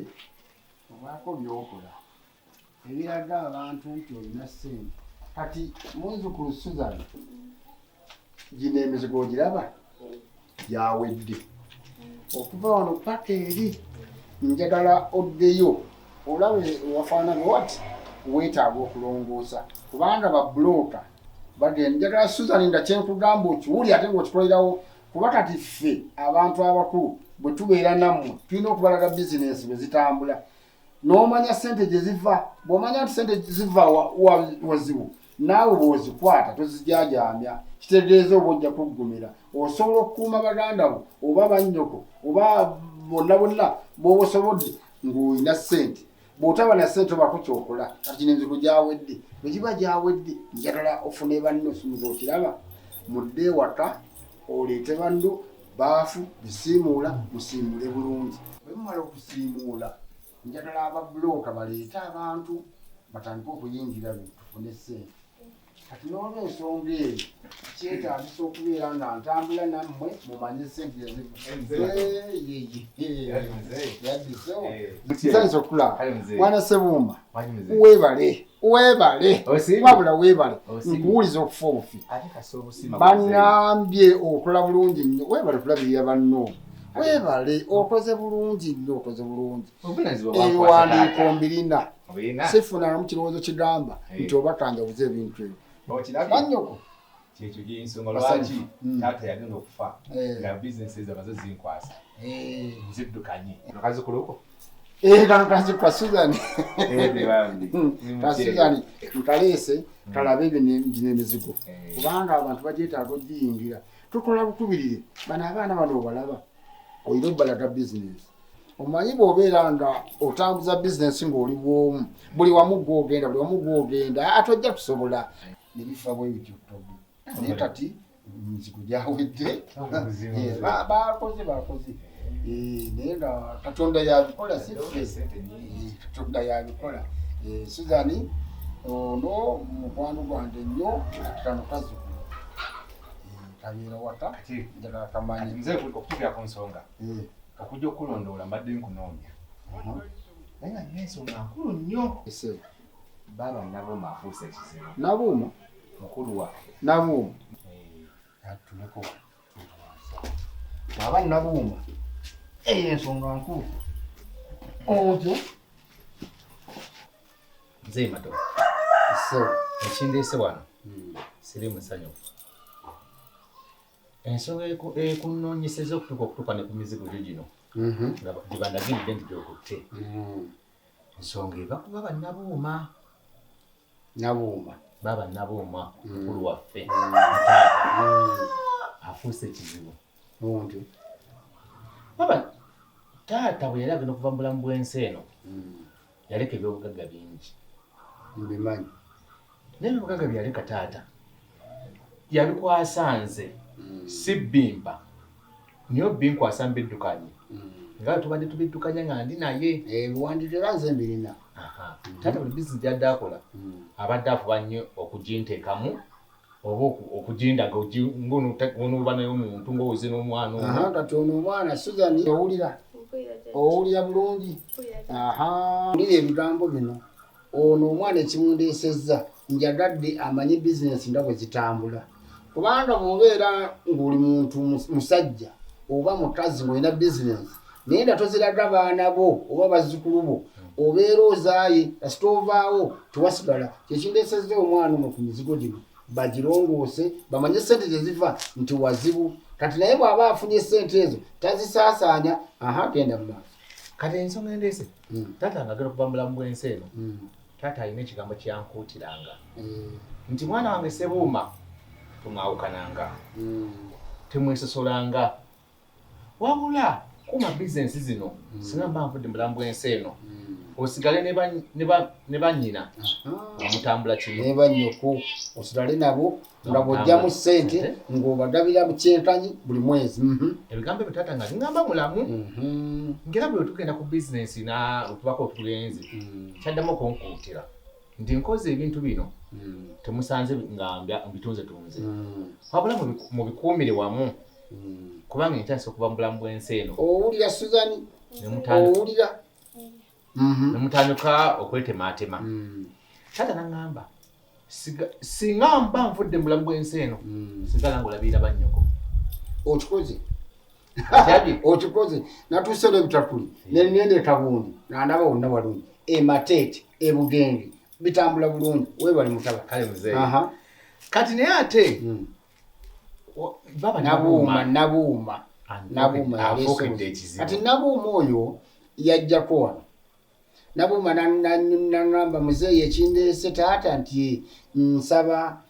obaako byokola ebiraga abantu nti olina ssente kati munzukulu Susan gino emizigo ogiraba gyawedde okuva wano paka eri njagala oddeyo olabe wafaanana wati weetaaga okulongoosa kubanga babulooka bagenda njagala Susan nga kyenkugamba okiwuli ate ng'okikolerawo kuba kati ffe abantu abakulu bwe tubeera nammwe tulina okubalaga bizinensi bwe zitambula n'omanya ssente gye ziva bw'omanya nti ssente ziva wazibu naawe bw'ozikwata tozijajaamya kitegeeza oba ojja kuggumira osobola okukuuma baganda bo oba bannyoko oba bonna bonna bw'oba osobodde ng'olina ssente bw'otaba na ssente obako kyokola kati kino enzigo gyawedde bwe giba gyawedde njagala ofune banno osumuza okiraba mudde ewaka oleete banno baafu bisiimuula musiimule bulungi bwe mumala okusiimuula njagala ababulooka baleete abantu batandika okuyingira tufune ssente kati n'olwensonga eyo kyetaagisa okubeera nga ntambula nammwe mumanye ssente yaddisewo okulaba mwana Ssebuuma weebale wabula weebale nkuwuliza okufa obufi bannambye okola bulungi nnyo weebale kulabirira banno weebale okoze bulungi nnyo okoze bulungi ebiwandiiko mbirina sifuna namu kirowoozo kigamba nti oba tanjabuza ebintu ebyo banyoko kyekyo gyensonga lwaki taata yagenda okufa nga bizinesi ezo nazo zinkwasa ziddukanye kazikuliko kano kazikwa Suzani Suzani nkaleese kalabe gino emizigo kubanga abantu bagyetaaga ogiyingira tukola bukubirire bano abaana bano obalaba oyina obbalaga bizinesi omanyi bw'obeera nga otambuza bizinesi ng'oli bwomu buli wamu gw'ogenda ate ojja kusobola nebifa bwe bityo naye kati emizigo gyawedde bakoze naye nga Katonda yabikola Katonda yabikola Suzani ono mukwano gwange nnyo kano kazukulu kabeera waka njagala kamanyi nze okutuukira ku nsonga okujja okulondoola mbadde nkunoonya naye nga nina ensonga nkulu nnyo baaba Nabuuma afuuse ekizibu Nabuuma mukulu waffe Nabuuma tuleko aba Nabuuma ensonga nkulu otyo nze mato ekindeese wano siri musanyufu ensonga ekunoonyeseza okutuuka ne ku mizigo gyo gino nga gyebandagiridde nti gyokutte ensonga eva kuba bannabuuma baba Nabuuma mukulu waffe afuuse ekizibu baba taata bwe yali agenda okuva mu bulamu bw'ensi eno yaleka ebyobugagga bingi mbimanyi naye ebyobugagga byaleka taata yabikwasa nze si bbimba niyo binkwasa mbiddukanye nga tubadde tubiddukanya nga ndi naye ebiwandiiko era nze mbirina taata buli bizinesi gyadde akola abadde afuba nnyo okuginteekamu oba okugindaga ngonoba naye omuntu ng'owoze n'omwana kati ono omwana Suzani owulira bulungi wulira ebigambo bino ono omwana ekimundeesezza njagadde amanye bizinesi nga bwe zitambula kubanga bw'obeera ng'oli muntu musajja oba mukazi ng'olina bizinesi naye nga toziraga baana bo oba bazzukulu bo obeera ozaaye kasita ovaawo tewasigala kyekindeesezza omwana ono ku mizigo gino bagirongoose bamanye ssente gyeziva nti wazibu kati naye bw'aba afunye ssente ezo tazisaasaanya genda mu maaso kati ensonga endeese taata nga agenda okuva mu bulamu bw'ensi eno taata alina ekigambo kyankuutiranga nti mwana wange Ssebuuma tumwawukananga temwesosolanga wabula kuma bizinesi zino singa mba nvudde mu bulamu bw'ensi eno osigale ne bannyina amutambula kimu ne bannyoko osigale nabo nga bw'ojjamu ssente ng'obagabira mu kyenkanyi buli mwezi ebigambo ebyo taata nga ngamba mulamu ngera bwe tugenda ku bizinesi otubako otugenzi kyaddamu okunkuutira nti nkoze ebintu bino temusanze nga mbitunzetunze wabula mubikuumire wamu kubanga nkyasa okuva mu bulamu bw'ensi eno owulira Suzani owulira nemutandika okwetemaatema taata naŋŋamba singa mba nvudde mu bulamu bw'ensi eno sigala ng'olabirira bannyoko okikoze natuuse n'ebitakuli nengenda ekabundi nandaba wonna walungi emateete ebugenge bitambula bulungi webali mutaba kale muzeeyi kati naye ate Nabuuma kati Nabuuma oyo yajjako wano Nabuuma naŋŋamba muzeeyi ekindeese taata nti nsaba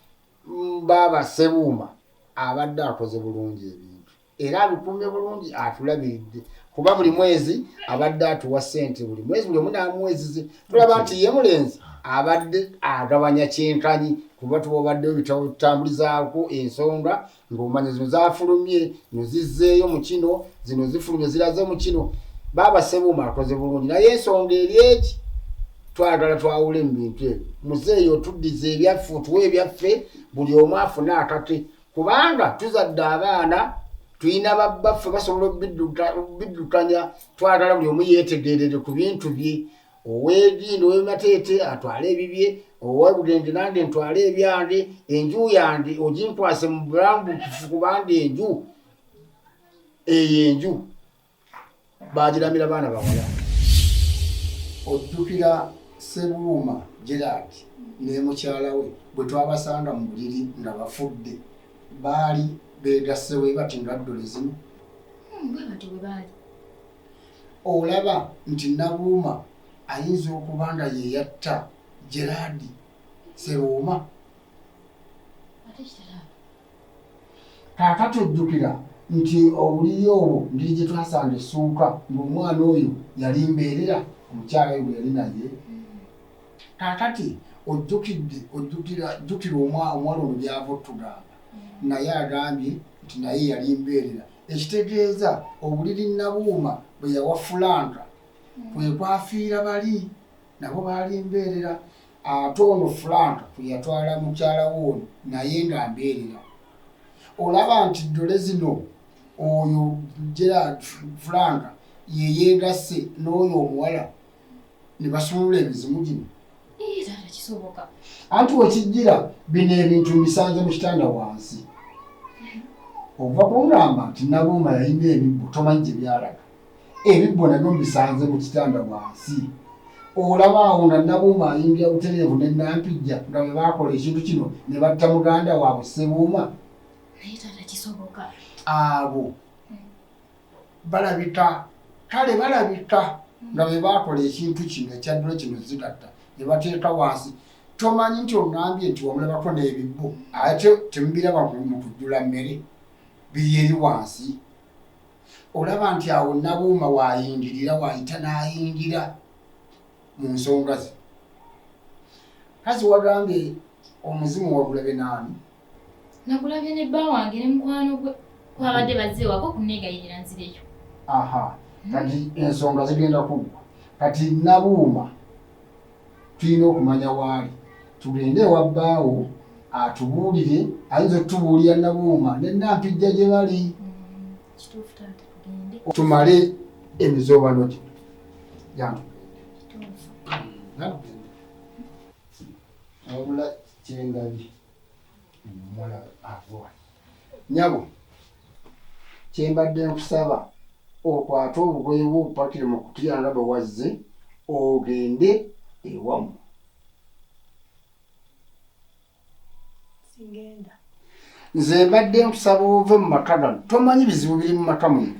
baaba Ssebuuma abadde akoze bulungi ebintu era abikuumye bulungi atulabiridde kuba buli mwezi abadde atuwa ssente buli mwezi buli omu n'amuwezize tulaba nti ye mulenzi abadde agabanya kyenkanyi kuba tuba obaddeyo bitatambulizaako ensonga ng'omanya zino zafulumye zino zizzeeyo mu kino zino zifulumye ziraze mu kino baaba Ssebuuma akoze bulungi naye ensonga eri eki twagala twawule mu bintu ebyo. Muzeeyo tuddize ebyaffe tuwe ebyaffe buli omu afune akate kubanga tuzadde abaana tuyina babbaffe basobola obiddukanya twagala buli omu yeetegerere ku bintu bye. Oweedindo ow'emateete atwale ebibye, ow'ebugende nange ntwale ebyange, enju yange oginkwase mu bulambukufu kubanga enju eyo enju bagiramira baana bawala. Ojjukira Ssebuuma Gerard ne mukyala we bwe twabasanga mu buliri nga bafudde baali beegasse we bati nga ddole zino. Bwe bati bwe baali. Olaba nti Nabuuma ayinza okuba nga ye yatta Gerard Ssebuuma. Kaakati ojjukira nti obuliri obwo ndiri gye twasanga essuuka ng'omwana oyo yali mbeerera omukyala we bwe yali naye. Kaakati ojjukira omwana ono byava otugamba naye agambye nti naye yali mbeerera. Ekitegeeza obuliri Nabuuma bwe yawa Fulanka kwe kwafiira bali nabo baali mbeerera. Ate ono Fulanka kwe yatwala mukyala we naye nga mbeerera. Olaba nti ddole zino oyo Gerard Fulanka ye yeegasse n'oyo omuwala ne basumulula emizimu gino. Taata kisoboka. Anti wekijjira bino ebintu mbisanze mu kitanda wansi. Ova kungamba nti Nabuuma yalina ebibbo tomanyi gye byalaga. Ebibbo nabyo mbisanze mu kitanda wansi. Olaba awo nga Nabuuma ayimbya butereevu ne Nampijja nga bwe baakola ekintu kino ne batta muganda waabwe Ssebuuma. Naye taata kisoboka. Abo balabika kale balabika nga bwe baakola ekintu kino ekyaddula kino zigatta ne bateeka wansi. Tomanyi nti ongambye nti wamulabako n'ebibbo ate temubiraba mu kujjula mmere biri eri wansi. Olaba nti awo Nabuuma waayingirira waayita n'ayingira mu nsonga ze. Kazi wagambye omuzimu wagulabe naani? Nagulabye ne bba wange ne mukwano gwe kwabadde bazze wako kunneegayirira nzireyo. Aha, kati ensonga zigenda kuggwa. Kati Nabuuma tulina okumanya waali. Tugende ewa bbaawo atubuulire, ayinza okutubuulira Nabuuma ne Nampijja gye bali. Kituufu taata tugende. Tumale emizoobano gino. Jangu. Wabula kyendabye omuwala ava. Nyabo, kyembadde nkusaba okwate obugoye bwo obupakire mu kutiya nga bwe wazze ogende ewamu. Singenda. Nze mbadde nkusaba ove mu maka gano. Tomanyi bizibu biri mu maka muno.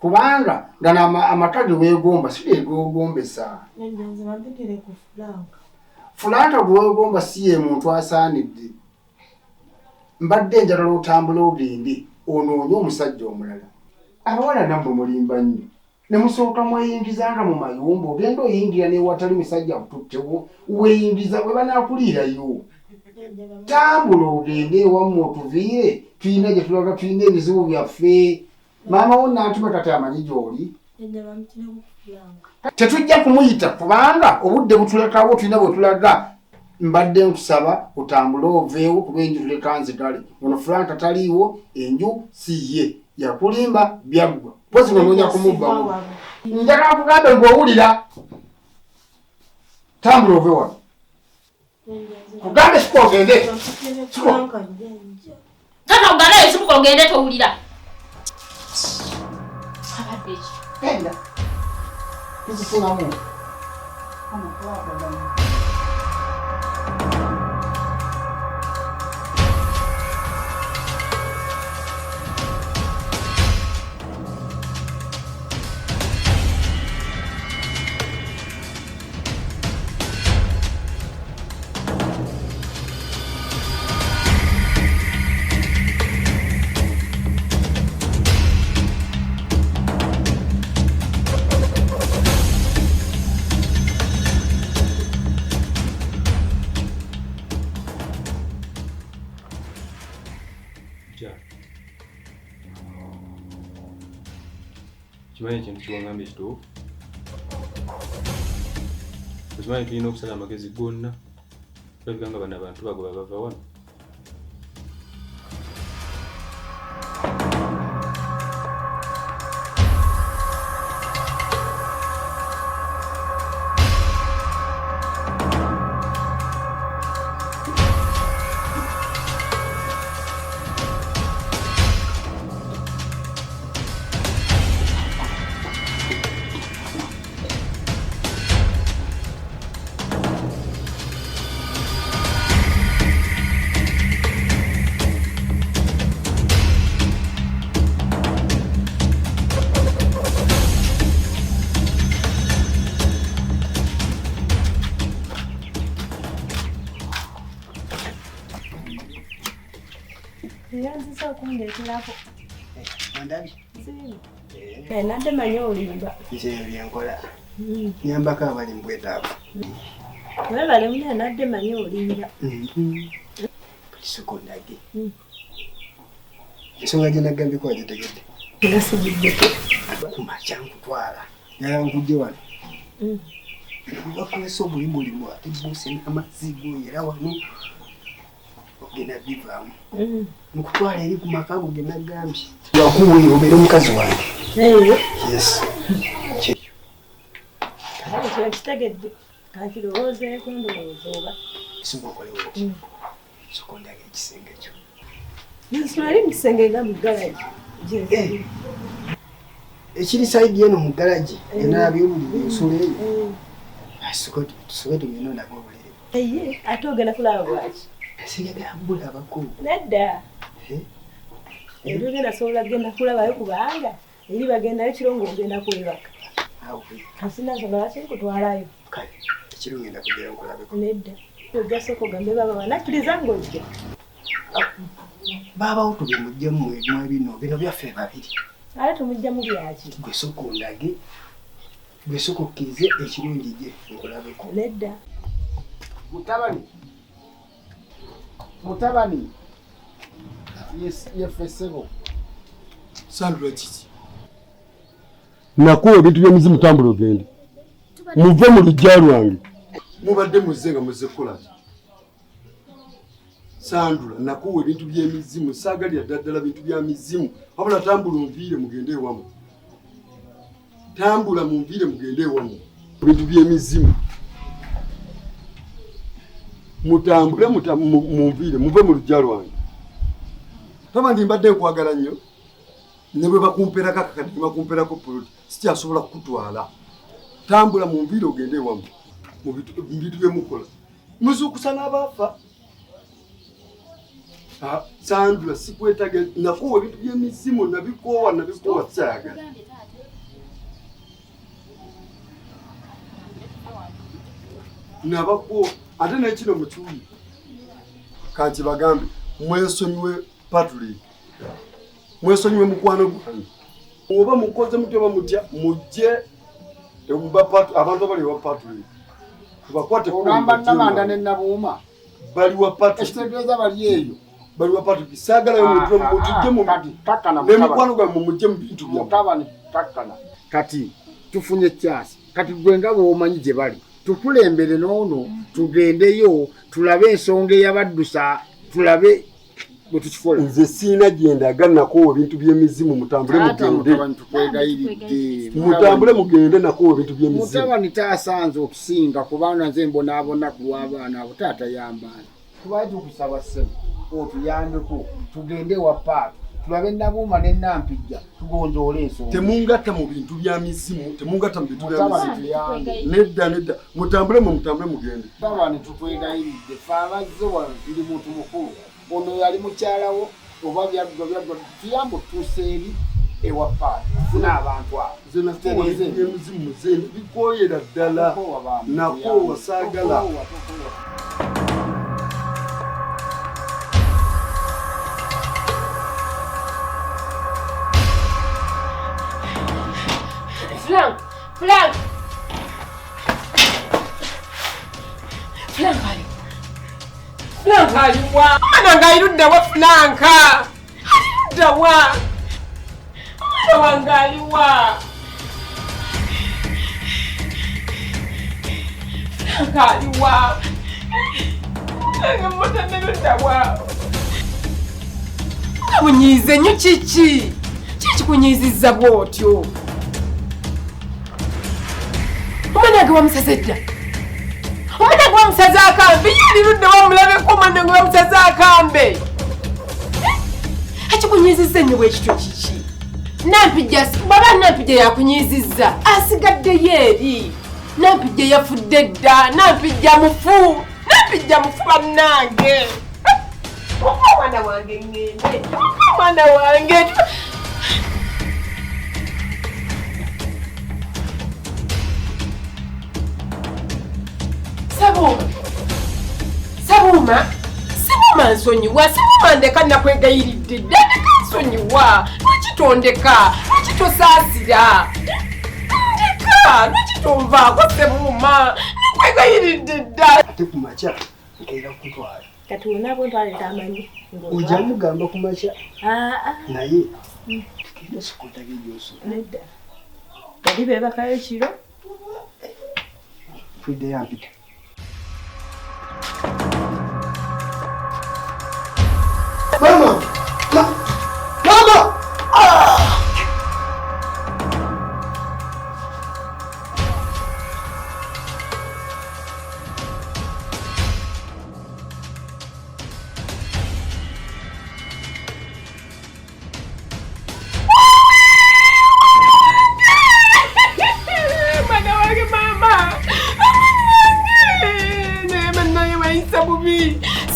Kubanga gano amaka ge weegomba si geegogombesa. Nze bampitire ku Fulanka. Fulanka gwe weegomba si ye muntu asaanidde. Mbadde njagala otambula ogende onoonye omusajja omulala. Abawala nammwe mulimba nnyo. Ne musooka mweyingizanga mu mayumba ogenda oyingira n'ewatali musajja bututtewo weeyingiza bwe banaakuliirayo. Tambula ogende ewammwe otuviire tulina gye tulaga tulina ebizibu byaffe. Maama wo Nantuma kati amanyi gy'oli. Tetujja kumuyita kubanga obudde butulekawo tulina bwe tulaga. Mbadde nkusaba otambule oveewo kuba enju tuleka nzigale. Ono Fulanka taliiwo enju si ye. Yakulimba byaggwa. Pozi ng'onoonya kumubbamu. Njagala kugambe ng'owulira. Tambula ove wano. Kugambe siko ogende. Taata oganayo sibuka ogende towulira. Abadde ki? Genda. Tuzifunamu. Kimanyi ekintu kiwangambye ekituufu? Okimanyi tulina okusala amagezi gonna. Tulabika nga bano abantu bagoba bava wano. Yanzisa okundeeterako. Mandabi. Nadde manyi olimba. Nze byenkola. Nyambako abali mbwetaavu. Webale muna nadde manyi olimba. Sekondage. Ensonga gye nagambiko wagitegedde. Era sigiddeko. Kumakya nkutwala. Yala nkujje wano. Bakolesa obuli mulimu ate buuse n'amazzi era wano ogenda bivaamu. Nkutwala eri ku maka ago ge nagambye. Wakuwulira obeere omukazi wange. Yes. Kale kyo kitegedde. Kakirowoozeeko ndowooza oba. Singa okolewo. Sekondage ekisenge ekyo. Nsimanyi mu kisenge nga mu galaji. Ekiri sayidi eno mu galaji enaalabye obuliri ensula eyo. Tusobe tugenda ondaga obuliri. Ate ogenda kulaba bwaki? Siyagala bulabako. Nedda. Era ogenda sobola kugenda kulabayo kubanga eri bagendayo kiro ng'ogenda kwebaka. Kasina nsonga lwaki nkutwalayo. Kale ekiro ngenda kugera nkulabeko. Nedda. Ogasooka ogambe baba banakkiriza ng'ojja. Baabawo tube mujjamu bino byaffe babiri. Ale tumujjamu byaki? Gwe sooka ondage. Gwe sooka okkirize ekirungi gye nkulabeko. Nedda. Mutabani. Yefesebo. Sandra kiki? Nakuwa ebintu by'emizimu tambula ogende. Muve mu lujja lwange. Mubadde muzze nga muzze kukola ki? Sandra, nakuwa ebintu by'emizimu, saagalira ddala bintu bya mizimu. Wabula tambula onviire mugende ewamu. Tambula munviire mugende ewamu. Ebintu by'emizimu. Mutambule munviire muve mu lujja lwange. Taba ndi mbadde nkwagala nnyo. Ne bwe bakumperako akakadde ne bakumperako poloti sikyasobola kukutwala. Tambula munviire ogende ewamu. Mu bintu byemukola. Muzuukusa n'abaafa. Sandra sikwetaga nakuwa ebintu by'emizimu nabikoowa kyayagala. Nabako ate n'ekino mukiwuli. Kanti bagambe mwesonyiwe Patrick. Mwesonyiwe mukwano gwange. Oba mukoze mutya oba mutya mujje abantu abali wa Patrick. Tubakwate ku Ogamba Namanda ne Nabuuma. Bali wa Patrick. Ekitegeeza bali eyo. Bali wa Patrick. Saagala yo mutwe mutujje mu takana. Ne mukwano gwange mujje mu bintu byammwe. Mutabani takana. Kati tufunye kyasi. Kati gwe nga bw'omanyi gye bali. Tukulembere n'ono tugendeyo tulabe ensonga eyabaddusa tulabe bwe tukikola. Nze siina gyendaga nakuwa ebintu by'emizimu mutambule mugende. Mutambule mugende nakuwa ebintu by'emizimu. Mutabani taasanze okusinga kubanga nze mbonaabona ku lw'abaana abo taata yambaana. Tubaye tukusaba ssebo otuyambeko tugende wa paaka tulabe Nabuuma ne Nampijja tugonjoole ensonga. Temungatta mu bintu bya mizimu, temungatta mu bintu bya mizimu. Nedda mutambule mugende. Mutabani tutwegayiridde ffe abazze wano ndi muntu mukulu. Ono yali mukyalawo oba byaggwa tuyambe otuuse eri ewa paaka funa abantu abo. Nze nakuwa ebintu by'emizimu muze bikooyera ddala. Nakoowa saagala. Flanka aliwa. Mwana ngairuddawa Flanka. Dawa. Mwana ngaliwa. Kaliwa. Ngamota nelutawa. Munyize nnyo kiki? Kiki kunyiziza bw'otyo? Omwana ge wamusazedda. Omwana ge wamusaza akambe. Yalirudde wamulabeko omwana ge wamusaza akambe. Ekikunyiziza ennyo bwekityo kiki? Nampijja baba Nampijja yakunyizizza asigaddeyo eri. Nampijja yafudde dda. Nampijja mufu bannange. Omwana wange ngende. Omwana wange. Sabuma nsonyiwa. Sabuma ndeka nakwegayiridde dda. Ndeka nsonyiwa. Lwaki tosaasira? Ndeka. Lwaki tonvaako Sabuma? Nakwegayiridde dda. Ate ku makya nkeera kutwala. Kati unabo ntwale tamanyi. Ojja mugamba ku makya. Naye tugenda sikota gejoso. Nedda. Bali bebakayo kiro. Fidde yampita. Mama! Mama!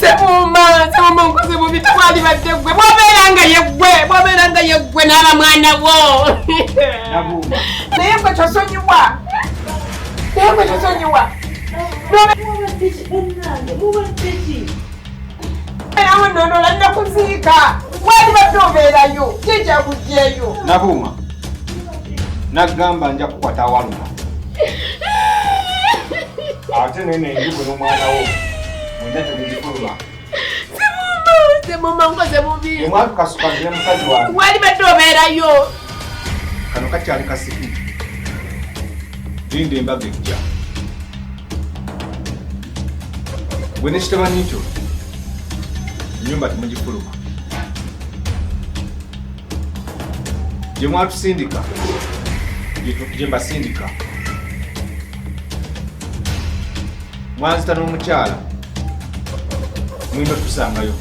Sabuma nkoze bubi twali badde gwe bwobeeranga yeggwe n'aba mwana wo. Naye gwe tosonyiwa. Nawe nondola nakuziika. Wali badde obeerayo. Jjajja kuggyeyo. Nabuma. Nagamba nja kukwata waluma. Ate nene njugo n'omwana wo. Mwenda tegezifuluma. Sabuma nkoze bubi. Omwana kasukazire mukazi wange. Wali badde obeerayo. Kano kakyali kasiki. Linda embaga ejja. Gwe n'ekitabanyi kyo. Ennyumba temugifuluma. Gye mwatusindika. Gye mbasindika. Mwanzita n'omukyala. Mwino tusangayo.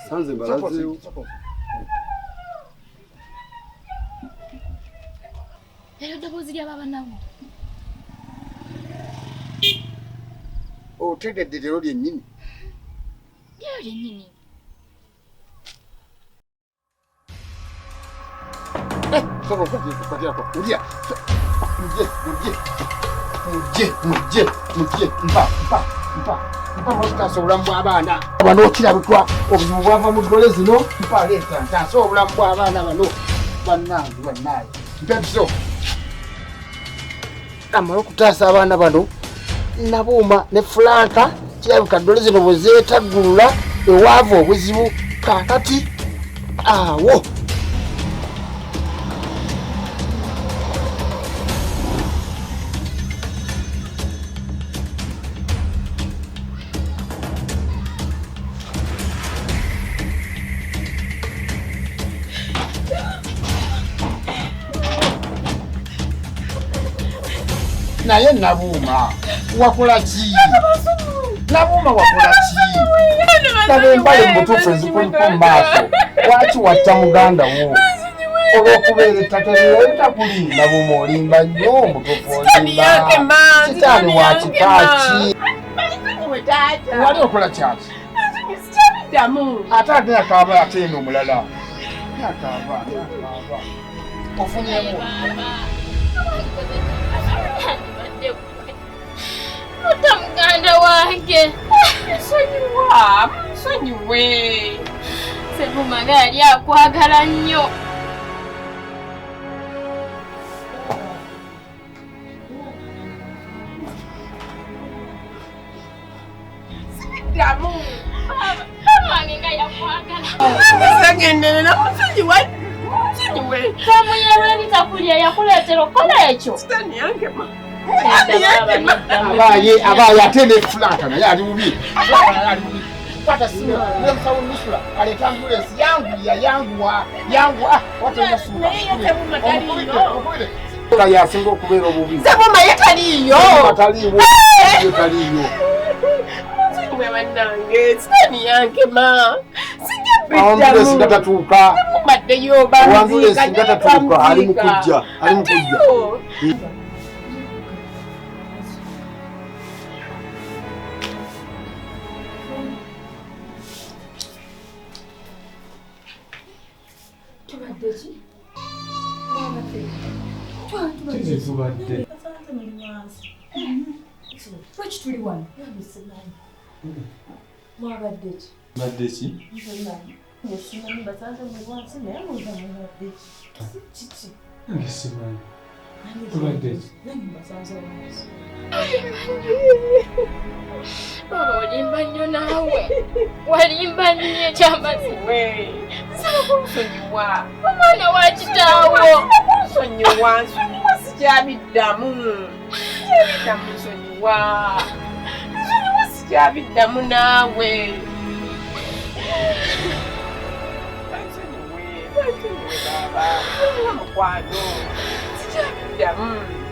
Sanze mbalazeewo. Eryo ddoboozi ly'ababa nabo. Otegedde lero lyennyini. Lyo lyennyini. Ntaasa obulamu bw'abaana bano okirabikwa obuzibu bwava mu ddole zino mpaleeta ntaasa obulamu bw'abaana bano bannange mpepiso amala okutaasa abaana bano Nabuuma ne Franka kirabika ddole zino bwe zeetaggulula ewaava obuzibu kaakati awo naye Nabuuma wakola ki? Nabuuma wakola ki? Laba embale mutuufu ezikuliko mu maaso. Lwaki watta muganda wo? Olw'okubeera ettaka eryo litakuli. Nabuuma olimba nnyo, mutuufu olimba. Sitaani wa kika ki? Wali okola kyaki? Ate ate yakaaba ate eno omulala. Yakaaba. Ofunyemu. Muta muganda wange. Nsonyiwe. Sabuma yali akwagala nnyo. Damu. Wange nga genderera musonyiwa musonyiwe kamuyerwe bitakulya yakuleetera okukola ekyo sitani yange ma abaye ate ne fulata naye ali bubi pata simu ule msawu nusura aleta ambulance yangu watenda sura ka yasinga okubeera obubi sebuma yetaliyo taliyo musonyiwe bannange sitani yange ma ambulance ngatatuuka baddeyo ambulance ngatatuuka ali mukujja Lwaki tuli wano? Mwabaddeki? Baba olimba nnyo naawe walimba nnyo ekyamazima nsaba kunsonyiwa omwana wa kitaawo nsonyiwa sikyabiddamu nsonyiwa sikyabiddamu naawe nsonyiwe baba mukwano sikyabiddamu